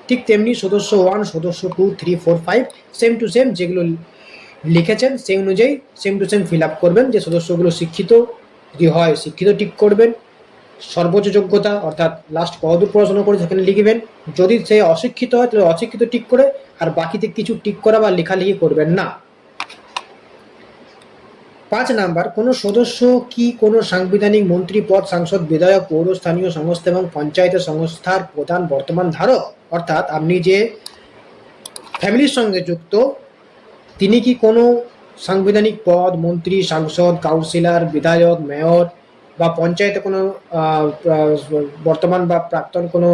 ঠিক তেমনি সদস্য 1, সদস্য 2, 3, 4, 5 সেম টু সেম যেগুলো লিখেছেন সেই অনুযায়ী same to same fill up করবেন। যে সদস্যগুলো শিক্ষিত যদি হয় শিক্ষিত টিক করবেন, সর্বোচ্চ যোগ্যতা অর্থাৎ লাস্ট কতদূর পড়াশোনা করে সেখানে লিখবেন, যদি সে অশিক্ষিত হয় তাহলে অশিক্ষিত টিক করে, আর বাকিতে কিছু টিক করা বা লেখালেখি করবেন না। 5 নাম্বার, কোনো সদস্য কি কোনো সাংবিধানিক মন্ত্রী পদ, সাংসদ, বিধায়ক, পৌর স্থানীয় সংস্থা এবং পঞ্চায়েতের সংস্থার প্রধান বর্তমান ধারক, অর্থাৎ আপনি যে ফ্যামিলির সঙ্গে যুক্ত তিনি কি কোনো সাংবিধানিক পদ, মন্ত্রী, সাংসদ, কাউন্সিলর, বিধায়ক, মেয়র বা পঞ্চায়েতে কোনো বর্তমান বা প্রাক্তন কোনো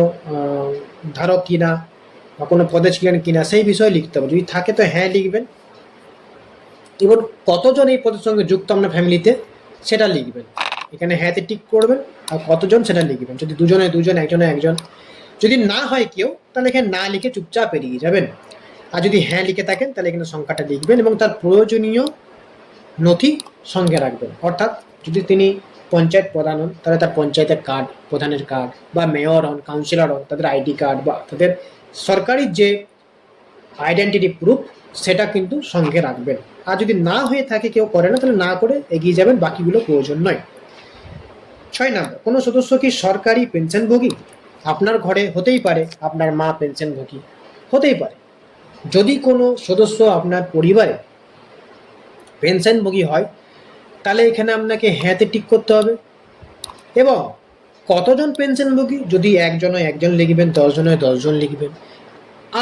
ধারক কিনা বা কোনো পদে ছিলেন কিনা সেই বিষয়ে লিখতে হবে। যদি থাকে তো হ্যাঁ লিখবেন, এবং কতজন এই পদের সঙ্গে যুক্ত আপনার ফ্যামিলিতে সেটা লিখবেন, এখানে হ্যাঁতে টিক করবেন, আর কতজন সেটা লিখবেন, যদি দুজনে দুজন, একজনে একজন। যদি না হয় কেউ তাহলে এখানে না লিখে চুপচাপ এড়িয়ে যাবেন, আর যদি হ্যাঁ লিখে থাকেন তাহলে এখানে সংখ্যাটা লিখবেন এবং তার প্রয়োজনীয় নথি সঙ্গে রাখবেন। অর্থাৎ যদি তিনি পঞ্চায়েত প্রধান হন তাহলে তার পঞ্চায়েতের কার্ড, প্রধানের কার্ড, বা মেয়র হন, কাউন্সিলর হন তাদের আইডি কার্ড বা তাদের সরকারি যে আইডেন্টিটি প্রুফ সেটা কিন্তু সঙ্গে রাখবেন। আর যদি না হয়ে থাকে, কেউ করে না, তাহলে না করে এগিয়ে যাবেন, বাকিগুলো প্রয়োজন নয়। 6 নম্বর, কোনো সদস্য কি সরকারি পেনশনভোগী? আপনার ঘরে হতেই পারে আপনার মা পেনশনভোগী, হতেই পারে। যদি কোনো সদস্য আপনার পরিবারে পেনশনভোগী হয় তাহলে এখানে আপনাকে হ্যাঁতে টিক করতে হবে। এবং কতজন পেনশনভোগী, যদি একজন হয় একজন লিখবেন, 10 জন হয় 10 জন লিখবেন।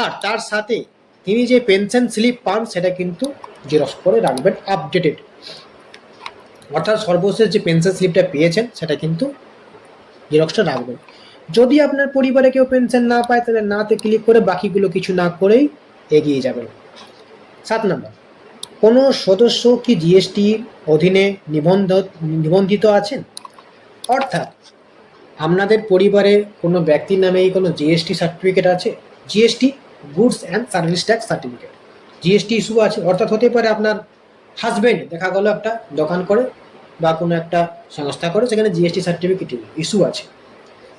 আর তার সাথে তিনি যে পেনশন স্লিপ পান সেটা কিন্তু জেরক্স করে রাখবেন, আপডেটেড। অর্থাৎ সর্বশেষ যে পেনশন স্লিপটা পেয়েছেন সেটা কিন্তু জেরক্সটা রাখবেন। যদি আপনার পরিবারে কেউ পেনশন না পায় তাহলে নাতে ক্লিক করে বাকিগুলো কিছু না করেই এগিয়ে যাবেন। 7 নম্বর, কোনো সদস্য কি জিএসটির অধীনে নিবন্ধিত আছেন? অর্থাৎ আপনাদের পরিবারে কোনো ব্যক্তির নামে কোনো জিএসটি সার্টিফিকেট আছে, GST goods and service tax certificate, GST issue আছে। অর্থাৎ হতে পারে আপনার হাজব্যান্ড দেখা গেল একটা দোকান করে বা কোনো একটা সংস্থা করে, সেখানে জিএসটি সার্টিফিকেট ইস্যু আছে,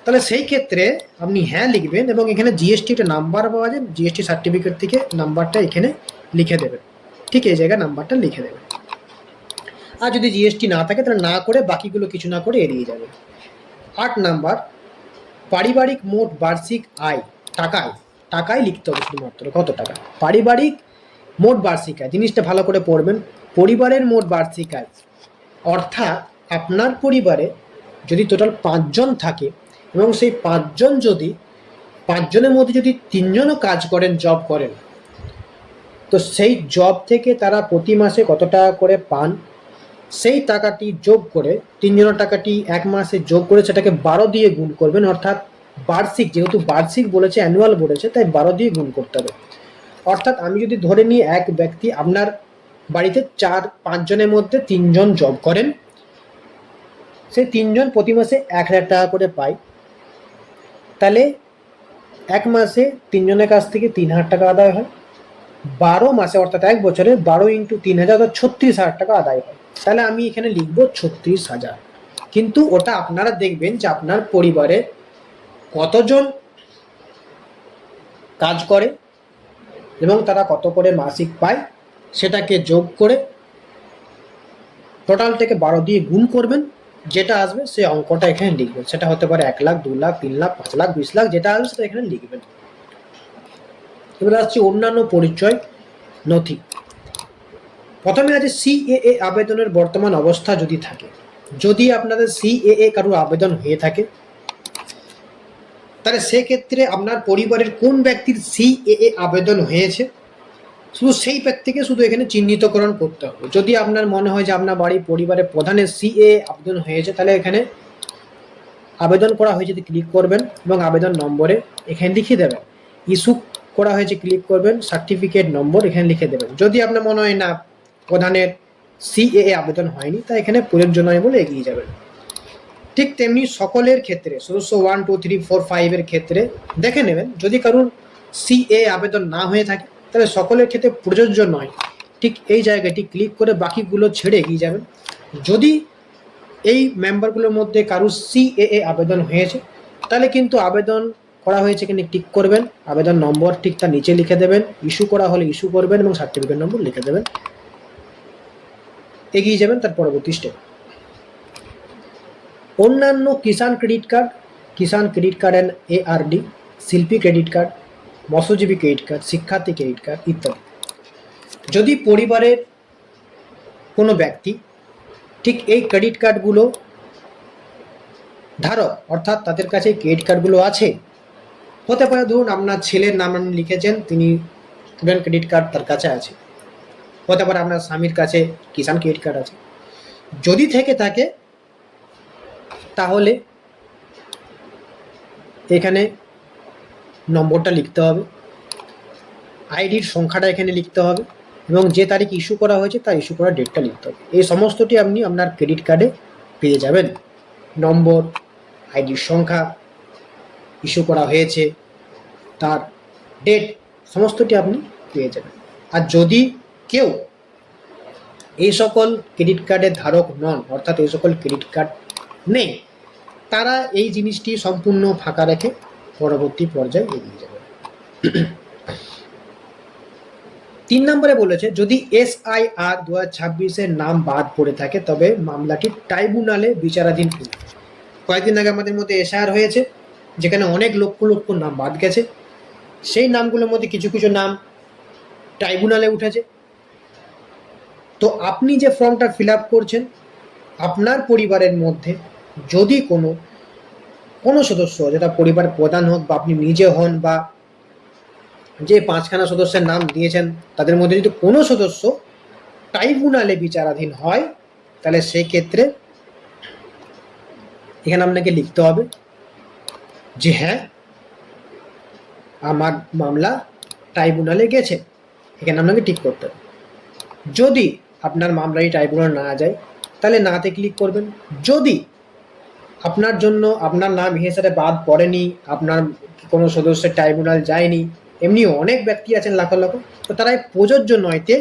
তাহলে সেই ক্ষেত্রে আপনি হ্যাঁ লিখবেন এবং এখানে জিএসটি একটা নাম্বার পাওয়া যায়, জিএসটি সার্টিফিকেট থেকে নাম্বারটা এখানে লিখে দেবেন, ঠিক এই জায়গায় নাম্বারটা লিখে দেবেন। আর যদি জিএসটি না থাকে তাহলে না করে বাকিগুলো কিছু না করে এড়িয়ে যাবে। 8 নাম্বার, পারিবারিক মোট বার্ষিক আয় টাকায় লিখতে হবে শুধুমাত্র, কত টাকা পারিবারিক মোট বার্ষিক আয়। জিনিসটা ভালো করে পড়বেন, পরিবারের মোট বার্ষিক আয় অর্থাৎ আপনার পরিবারে যদি টোটাল 5 জন থাকে এবং সেই 5 জন যদি 5 জনের মধ্যে যদি 3 জনও কাজ করেন, জব করেন, তো সেই জব থেকে তারা প্রতি মাসে কত টাকা করে পান সেই টাকাটি যোগ করে 3 জনের টাকাটি এক মাসে যোগ করে সেটাকে 12 দিয়ে গুণ করবেন। অর্থাৎ বার্ষিক, যেহেতু বার্ষিক বলেছে, অ্যানুয়াল বলেছে, তাই 12 দিয়ে গুণ করতে হবে। অর্থাৎ আমি যদি ধরে নিই এক ব্যক্তি আপনার বাড়িতে 4-5 জনের মধ্যে 3 জন জব করেন, সেই 3 জন প্রতি মাসে 1000 টাকা করে পায়, তাহলে এক মাসে 3 জনের কাছ থেকে 3000 টাকা আদায় হয়। 12 মাসে অর্থাৎ এক বছরে 12 × 3000 অর্থাৎ 36,000 টাকা আদায় হয়। তাহলে আমি এখানে লিখব 36,000। কিন্তু ওটা আপনারা দেখবেন যে আপনার পরিবারে কতজন কাজ করে এবং তারা কত করে মাসিক পায় সেটাকে যোগ করে টোটালটাকে 12 দিয়ে গুণ করবেন, যেটা আসবে সেই অঙ্কটা এখানে লিখবেন। সেটা হতে পারে 1 লাখ, 2 লাখ, 3 লাখ, 5 লাখ, 20 লাখ, যেটা আসবে সেটা এখানে লিখবেন। এবার আসছে অন্যান্য পরিচয় নথি। প্রথমে আছে সিএএ আবেদনের বর্তমান অবস্থা যদি থাকে। যদি আপনাদের সিএএ কারো আবেদন হয়ে থাকে তাহলে সেক্ষেত্রে আপনার পরিবারের কোন ব্যক্তির সিএএ আবেদন হয়েছে শুধু সেই ব্যক্তিকে শুধু এখানে চিহ্নিতকরণ করতে হবে। যদি আপনার মনে হয় যে আপনার বাড়ির পরিবারের প্রধানের সিএএ আবেদন হয়েছে তাহলে এখানে আবেদন করা হয়েছে ক্লিক করবেন এবং আবেদন নম্বরে এখানে লিখে দেবেন। ইস্যু করা হয়েছে ক্লিক করবেন, সার্টিফিকেট নম্বর এখানে লিখে দেবেন। যদি আপনার মনে হয় না প্রধানের সিএএ আবেদন হয়নি তা এখানে প্রয়োজন নয় বলে এগিয়ে যাবেন। ঠিক তেমনি সকলের ক্ষেত্রে সদস্য 1, 2, 3, 4, 5 এর ক্ষেত্রে দেখে নেবেন, যদি কারোর সিএএ আবেদন না হয়ে থাকে তাহলে সকলের ক্ষেত্রে প্রযোজ্য নয়। ঠিক এই জায়গাটি ক্লিক করে বাকিগুলো ছেড়ে এগিয়ে যাবেন। যদি এই মেম্বারগুলোর মধ্যে কারোর সিএএ আবেদন হয়েছে তাহলে কিন্তু আবেদন করা হয়েছে কিনা টিক করবেন, আবেদন নম্বর ঠিক তার নিচে লিখে দেবেন, ইস্যু করা হলে ইস্যু করবেন এবং সার্টিফিকেট নম্বর লিখে দেবেন, এগিয়ে যাবেন তার পরবর্তী স্টেপ। অন্যান্য কিষাণ ক্রেডিট কার্ড অ্যান্ড এআরডি, শিল্পী ক্রেডিট কার্ড, মৎস্যজীবী ক্রেডিট কার্ড, শিক্ষার্থী ক্রেডিট কার্ড ইত্যাদি। যদি পরিবারের কোনো ব্যক্তি ঠিক এই ক্রেডিট কার্ডগুলো ধারক অর্থাৎ তাদের কাছে ক্রেডিট কার্ডগুলো আছে, হতে পারে ধরুন আপনার ছেলের নাম আপনি লিখেছেন, তিনি স্টুডেন্ট ক্রেডিট কার্ড তার কাছে আছে, হতে পারে আপনার স্বামীর কাছে কিষাণ ক্রেডিট কার্ড আছে। যদি থেকে থাকে তাহলে এখানে নম্বরটা লিখতে হবে, আইডির সংখ্যাটা এখানে লিখতে হবে এবং যে তারিখ ইস্যু করা হয়েছে তার ইস্যু করার ডেটটা লিখতে হবে। এই সমস্তটি আপনি আপনার ক্রেডিট কার্ডে পেয়ে যাবেন। নম্বর, আইডির সংখ্যা, ইস্যু করা হয়েছে, তার ডেট, সমস্তটি আপনি পেয়ে যাবেন। আর যদি কেউ এই সকল ক্রেডিট কার্ডের ধারক নন, অর্থাৎ এই সকল ক্রেডিট কার্ড নেই, তারা এই জিনিসটি সম্পূর্ণ ফাঁকা রেখে পরবর্তী পর্যায়ে এগিয়ে যাবে। 3 নম্বরে বলেছে, যদি SIR 2026-এর নাম বাদ পড়ে থাকে তবে মামলাটি ট্রাইব্যুনালে বিচারাধীন। কয়েকদিন আগে আমাদের মধ্যে SIR হয়েছে, যেখানে অনেক লক্ষ লক্ষ নাম বাদ গেছে। সেই নামগুলোর মধ্যে কিছু কিছু নাম ট্রাইব্যুনালে উঠেছে। তো আপনি যে ফর্মটা ফিল আপ করছেন, আপনার পরিবারের মধ্যে যদি কোনো সদস্য, যেটা পরিবার প্রধান হোক বা আপনি নিজে হন বা যে 5খানা সদস্যের নাম দিয়েছেন তাদের মধ্যে যদি কোনো সদস্য ট্রাইব্যুনালে বিচারাধীন হয়, তাহলে সেই ক্ষেত্রে এখানে আপনাকে লিখতে হবে যে হ্যাঁ, আমার মামলা ট্রাইব্যুনালে গেছে। এখানে আপনাকে ঠিক করতে হবে। যদি আপনার মামলাটি ট্রাইব্যুনাল না যায়, তাহলে নাতে ক্লিক করবেন। যদি আপনার জন্য আপনার নাম হিসাবে বাদ পড়েনি, আপনার কোনো সদস্যের ট্রাইব্যুনাল যায়নি, এমনি অনেক ব্যক্তি আছেন লাখ লাখ, তো তারা প্রযোজ্য নয়তে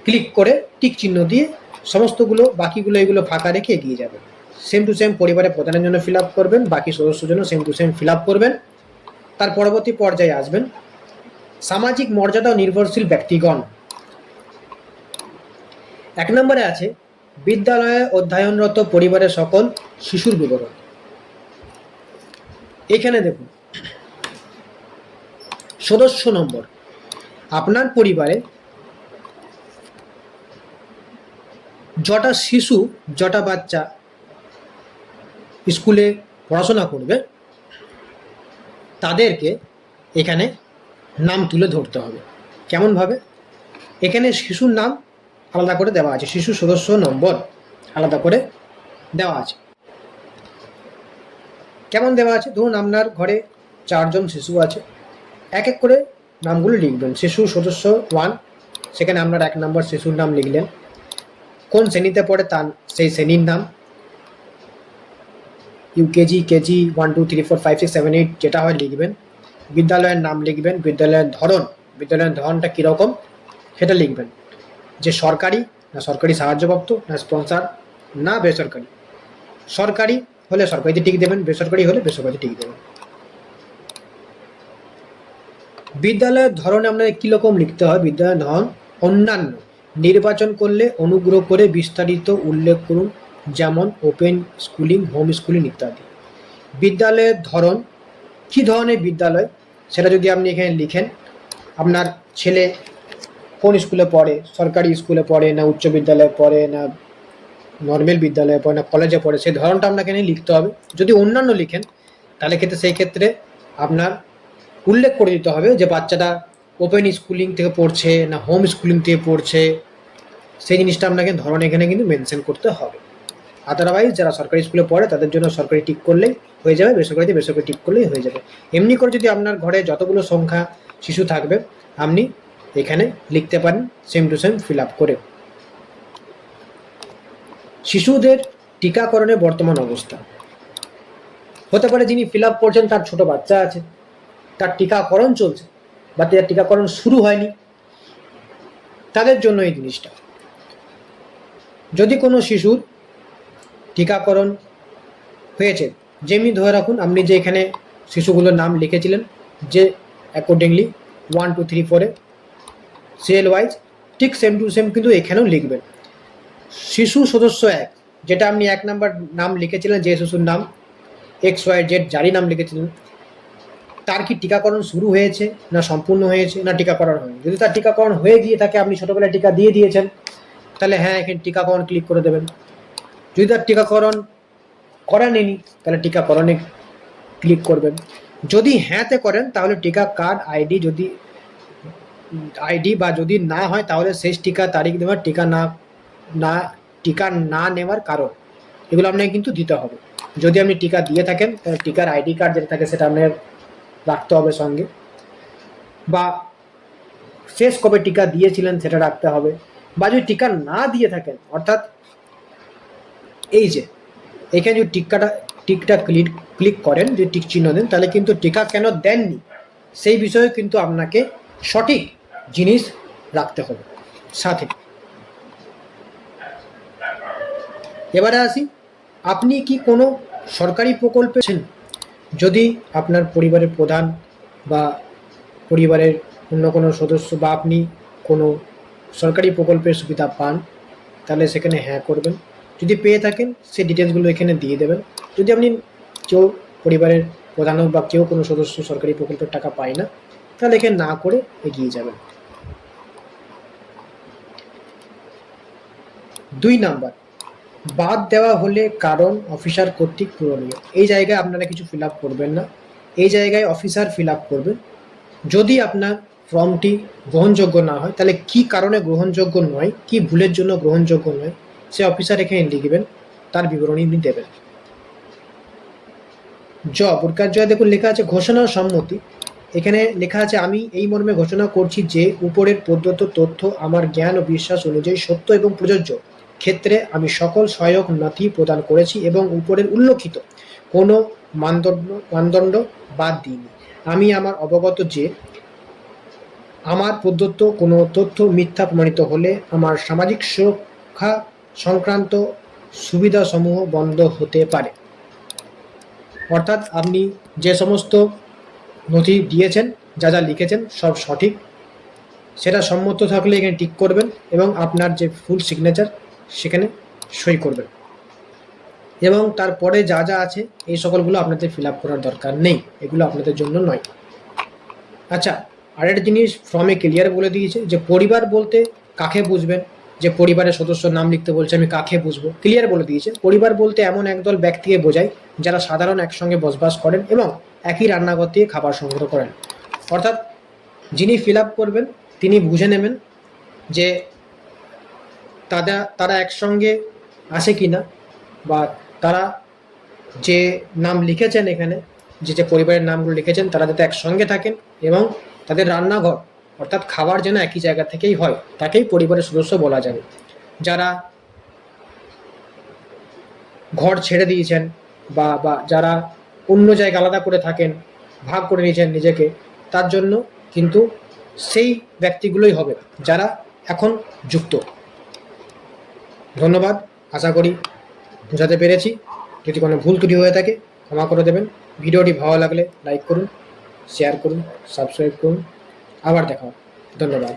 ক্লিক করে টিক চিহ্ন দিয়ে সমস্তগুলো বাকিগুলো এগুলো ফাঁকা রেখে এগিয়ে যাবেন। সেম টু সেম পরিবারের প্রধানের জন্য ফিল আপ করবেন, বাকি সদস্যের জন্য same to same fill up করবেন। তার পরবর্তী পর্যায়ে আসবেন সামাজিক মর্যাদা ও নির্ভরশীল ব্যক্তিগণ। 1 নম্বরে আছে বিদ্যালয়ে অধ্যয়নরত পরিবারের সকল শিশুর বিবরণ। এখানে দেখুন সদস্য নম্বর, আপনার পরিবারে যটা শিশু, যটা বাচ্চা স্কুলে পড়াশোনা করবে, তাদেরকে এখানে নাম তুলে ধরতে হবে। কেমনভাবে? এখানে শিশুর নাম আলাদা করে দেওয়া আছে, শিশু সদস্য নম্বর আলাদা করে দেওয়া আছে। কেমন দেওয়া আছে? ধরুন আপনার ঘরে 4 জন শিশু আছে, এক এক করে নামগুলো লিখবেন। শিশু সদস্য 1, সেখানে আপনার 1 নম্বর শিশুর নাম লিখলেন, কোন শ্রেণীতে পড়ে তার সেই শ্রেণীর নাম, UKG, KG 1 2 3 4 5 6 7 8 যেটা হয় লিখবেন। বিদ্যালয়ের নাম লিখবেন, বিদ্যালয়ের ধরনটা কীরকম সেটা লিখবেন, যে সরকারি না সরকারি সাহায্যপ্রাপ্ত, না স্পন্সার, না বেসরকারি। সরকারি হলে সরকারিতে টিক দেবেন, বেসরকারি হলে বেসরকারিতে টিক দেবেন। বিদ্যালয়ের ধরনে আপনাদের কীরকম লিখতে হয়? বিদ্যালয়ের ধরন অন্যান্য নির্বাচন করলে অনুগ্রহ করে বিস্তারিত উল্লেখ করুন, যেমন ওপেন স্কুলিং, হোম স্কুলিং ইত্যাদি। বিদ্যালয়ের ধরন, কী ধরনের বিদ্যালয় সেটা যদি আপনি এখানে লিখেন, আপনার ছেলে কোন স্কুলে পড়ে, সরকারি স্কুলে পড়ে না উচ্চ বিদ্যালয়ে পড়ে না নর্মাল বিদ্যালয়ে পড়ে না কলেজে পড়ে, সেই ধরনটা আপনাকে এখানে লিখতে হবে। যদি অন্যান্য লিখেন তাহলে সেই ক্ষেত্রে আপনার উল্লেখ করে দিতে হবে যে বাচ্চাটা ওপেন স্কুলিং থেকে পড়ছে না হোম স্কুলিং থেকে পড়ছে, সেই জিনিসটা আপনাকে ধরন এখানে কিন্তু মেনশন করতে হবে। আদারওয়াইজ যারা সরকারি স্কুলে পড়ে তাদের জন্য সরকারি টিক করলেই হয়ে যাবে, বেসরকারিতে বেসরকারি টিক করলেই হয়ে যাবে। এমনি করে যদি আপনার ঘরে যতগুলো সংখ্যা শিশু থাকবে আপনি এখানে লিখতে পারেন same to same fill up করে। শিশুদের টিকাকরণের বর্তমান অবস্থা হতে পারে, যিনি ফিল আপ করছেন তার ছোট বাচ্চা আছে, তার টিকাকরণ চলছে বা তার টিকাকরণ শুরু হয়নি, তাদের জন্য এই জিনিসটা। যদি কোনো শিশুর টিকাকরণ হয়েছে, যেমনি ধরে রাখুন আপনি যে এখানে শিশুগুলোর নাম লিখেছিলেন, যে অ্যাকর্ডিংলি 1 2 3 4 সিএল ওয়াইজ, ঠিক সেম টু সেম কিন্তু এখানেও লিখবেন। শিশু সদস্য 1, যেটা আপনি 1 নম্বর নাম লিখেছিলেন, যে শিশুর নাম XYZ যারই নাম লিখেছিলেন, তার কি টিকাকরণ শুরু হয়েছে না সম্পূর্ণ হয়েছে না টিকাকরণ হয়নি। যদি তার টিকাকরণ হয়ে গিয়ে থাকে, আপনি ছোটোবেলায় টিকা দিয়ে দিয়েছেন, তাহলে হ্যাঁ এখানে টিকাকরণ ক্লিক করে দেবেন। যদি তার টিকাকরণ করা নেই তাহলে টিকাকরণে ক্লিক করবেন। যদি হ্যাঁতে করেন তাহলে টিকা কার্ড আইডি বা যদি না হয় তাহলে শেষ টিকা তারিখ দেওয়ার, টিকা না নেওয়ার কারণ, এগুলো আপনাকে কিন্তু দিতে হবে। যদি আপনি টিকা দিয়ে থাকেন তাহলে টিকার আইডি কার্ড যেটা থাকে সেটা আপনার রাখতে হবে সঙ্গে, বা শেষ কবে টিকা দিয়েছিলেন সেটা রাখতে হবে। বা যদি টিকা না দিয়ে থাকেন, অর্থাৎ এই যে এখানে যদি টিকটা ক্লিক করেন, যদি টিক চিহ্ন দেন, তাহলে কিন্তু টিকা কেন দেননি সেই বিষয়ে কিন্তু আপনাকে সঠিক জিনিস রাখতে হবে সাথে। এবারে আসি, আপনি কি কোনো সরকারি প্রকল্পে আছেন? যদি আপনার পরিবারের প্রধান বা পরিবারের অন্য কোনো সদস্য বা আপনি কোনো সরকারি প্রকল্পের সুবিধা পান, তাহলে সেখানে হ্যাঁ করবেন। যদি পেয়ে থাকেন সেই ডিটেলসগুলো এখানে দিয়ে দেবেন। যদি আপনি কেউ পরিবারের প্রধান হোক বা কেউ কোনো সদস্য সরকারি প্রকল্পের টাকা পায় না, তাহলে এখানে না করে এগিয়ে যাবেন। 2 নাম্বার, বাদ দেওয়া হলে কারণ অফিসার কর্তৃক পূরণীয়। এই জায়গায় আপনারা কিছু ফিল আপ করবেন না, এই জায়গায় অফিসার ফিল আপ করবেন। যদি আপনার ফর্মটি গ্রহণযোগ্য না হয়, তাহলে কি কারণে গ্রহণযোগ্য নয়, কি ভুলের জন্য গ্রহণযোগ্য নয়, সে অফিসার এখানে লিখবেন, তার বিবরণী আপনি দেবেন। ওর জয় দেখুন লেখা আছে ঘোষণা ও সম্মতি। এখানে লেখা আছে, আমি এই মর্মে ঘোষণা করছি যে উপরের প্রদত্ত তথ্য আমার জ্ঞান ও বিশ্বাস অনুযায়ী সত্য এবং প্রযোজ্য ক্ষেত্রে আমি সকল সহায়ক নথি প্রদান করেছি এবং উপরের উল্লেখিত কোনো মানদণ্ড বাদ দিইনি। আমি আমার অবগত যে আমার প্রদত্ত কোনো তথ্য মিথ্যা প্রমাণিত হলে আমার সামাজিক সুরক্ষা সংক্রান্ত সুবিধাসমূহ বন্ধ হতে পারে। অর্থাৎ আপনি যে সমস্ত নথি দিয়েছেন, যা যা লিখেছেন সব সঠিক, সেটা সম্মত থাকলে এখানে টিক করবেন এবং আপনার যে ফুল সিগনেচার সেখানে সই করবেন। এবং তারপরে যা যা আছে এই সকলগুলো আপনাদের ফিল আপ করার দরকার নেই, এগুলো আপনাদের জন্য নয়। আচ্ছা, আরেকটা জিনিস ফর্মে ক্লিয়ার বলে দিয়েছে যে পরিবার বলতে কাকে বুঝবেন, যে পরিবারের সদস্যর নাম লিখতে বলছে, আমি কাকে বুঝবো, ক্লিয়ার বলে দিয়েছে। পরিবার বলতে এমন একদল ব্যক্তিকে বোঝায় যারা সাধারণ একসঙ্গে বসবাস করেন এবং একই রান্নাঘর থেকে খাবার সংগ্রহ করেন। অর্থাৎ যিনি ফিল আপ করবেন তিনি বুঝে নেবেন যে তারা একসঙ্গে আসে কি না, বা তারা যে নাম লিখেছেন এখানে, যে পরিবারের নামগুলো লিখেছেন, তারা যাতে একসঙ্গে থাকেন এবং তাদের রান্নাঘর অর্থাৎ খাবার যেন একই জায়গা থেকেই হয়, তাকেই পরিবারের সদস্য বলা যাবে। যারা ঘর ছেড়ে দিয়েছেন বা যারা অন্য জায়গায় আলাদা করে থাকেন, ভাগ করে নিয়েছেন নিজেকে, তার জন্য কিন্তু সেই ব্যক্তিগুলোই হবে যারা এখন যুক্ত। ধন্যবাদ, আশা করি বোঝাতে পেরেছি। যদি কোনো ভুল ত্রুটি হয়ে থাকে ক্ষমা করে দেবেন। ভিডিওটি ভালো লাগলে লাইক করুন, শেয়ার করুন, সাবস্ক্রাইব করুন। আবার দেখা হবে। ধন্যবাদ।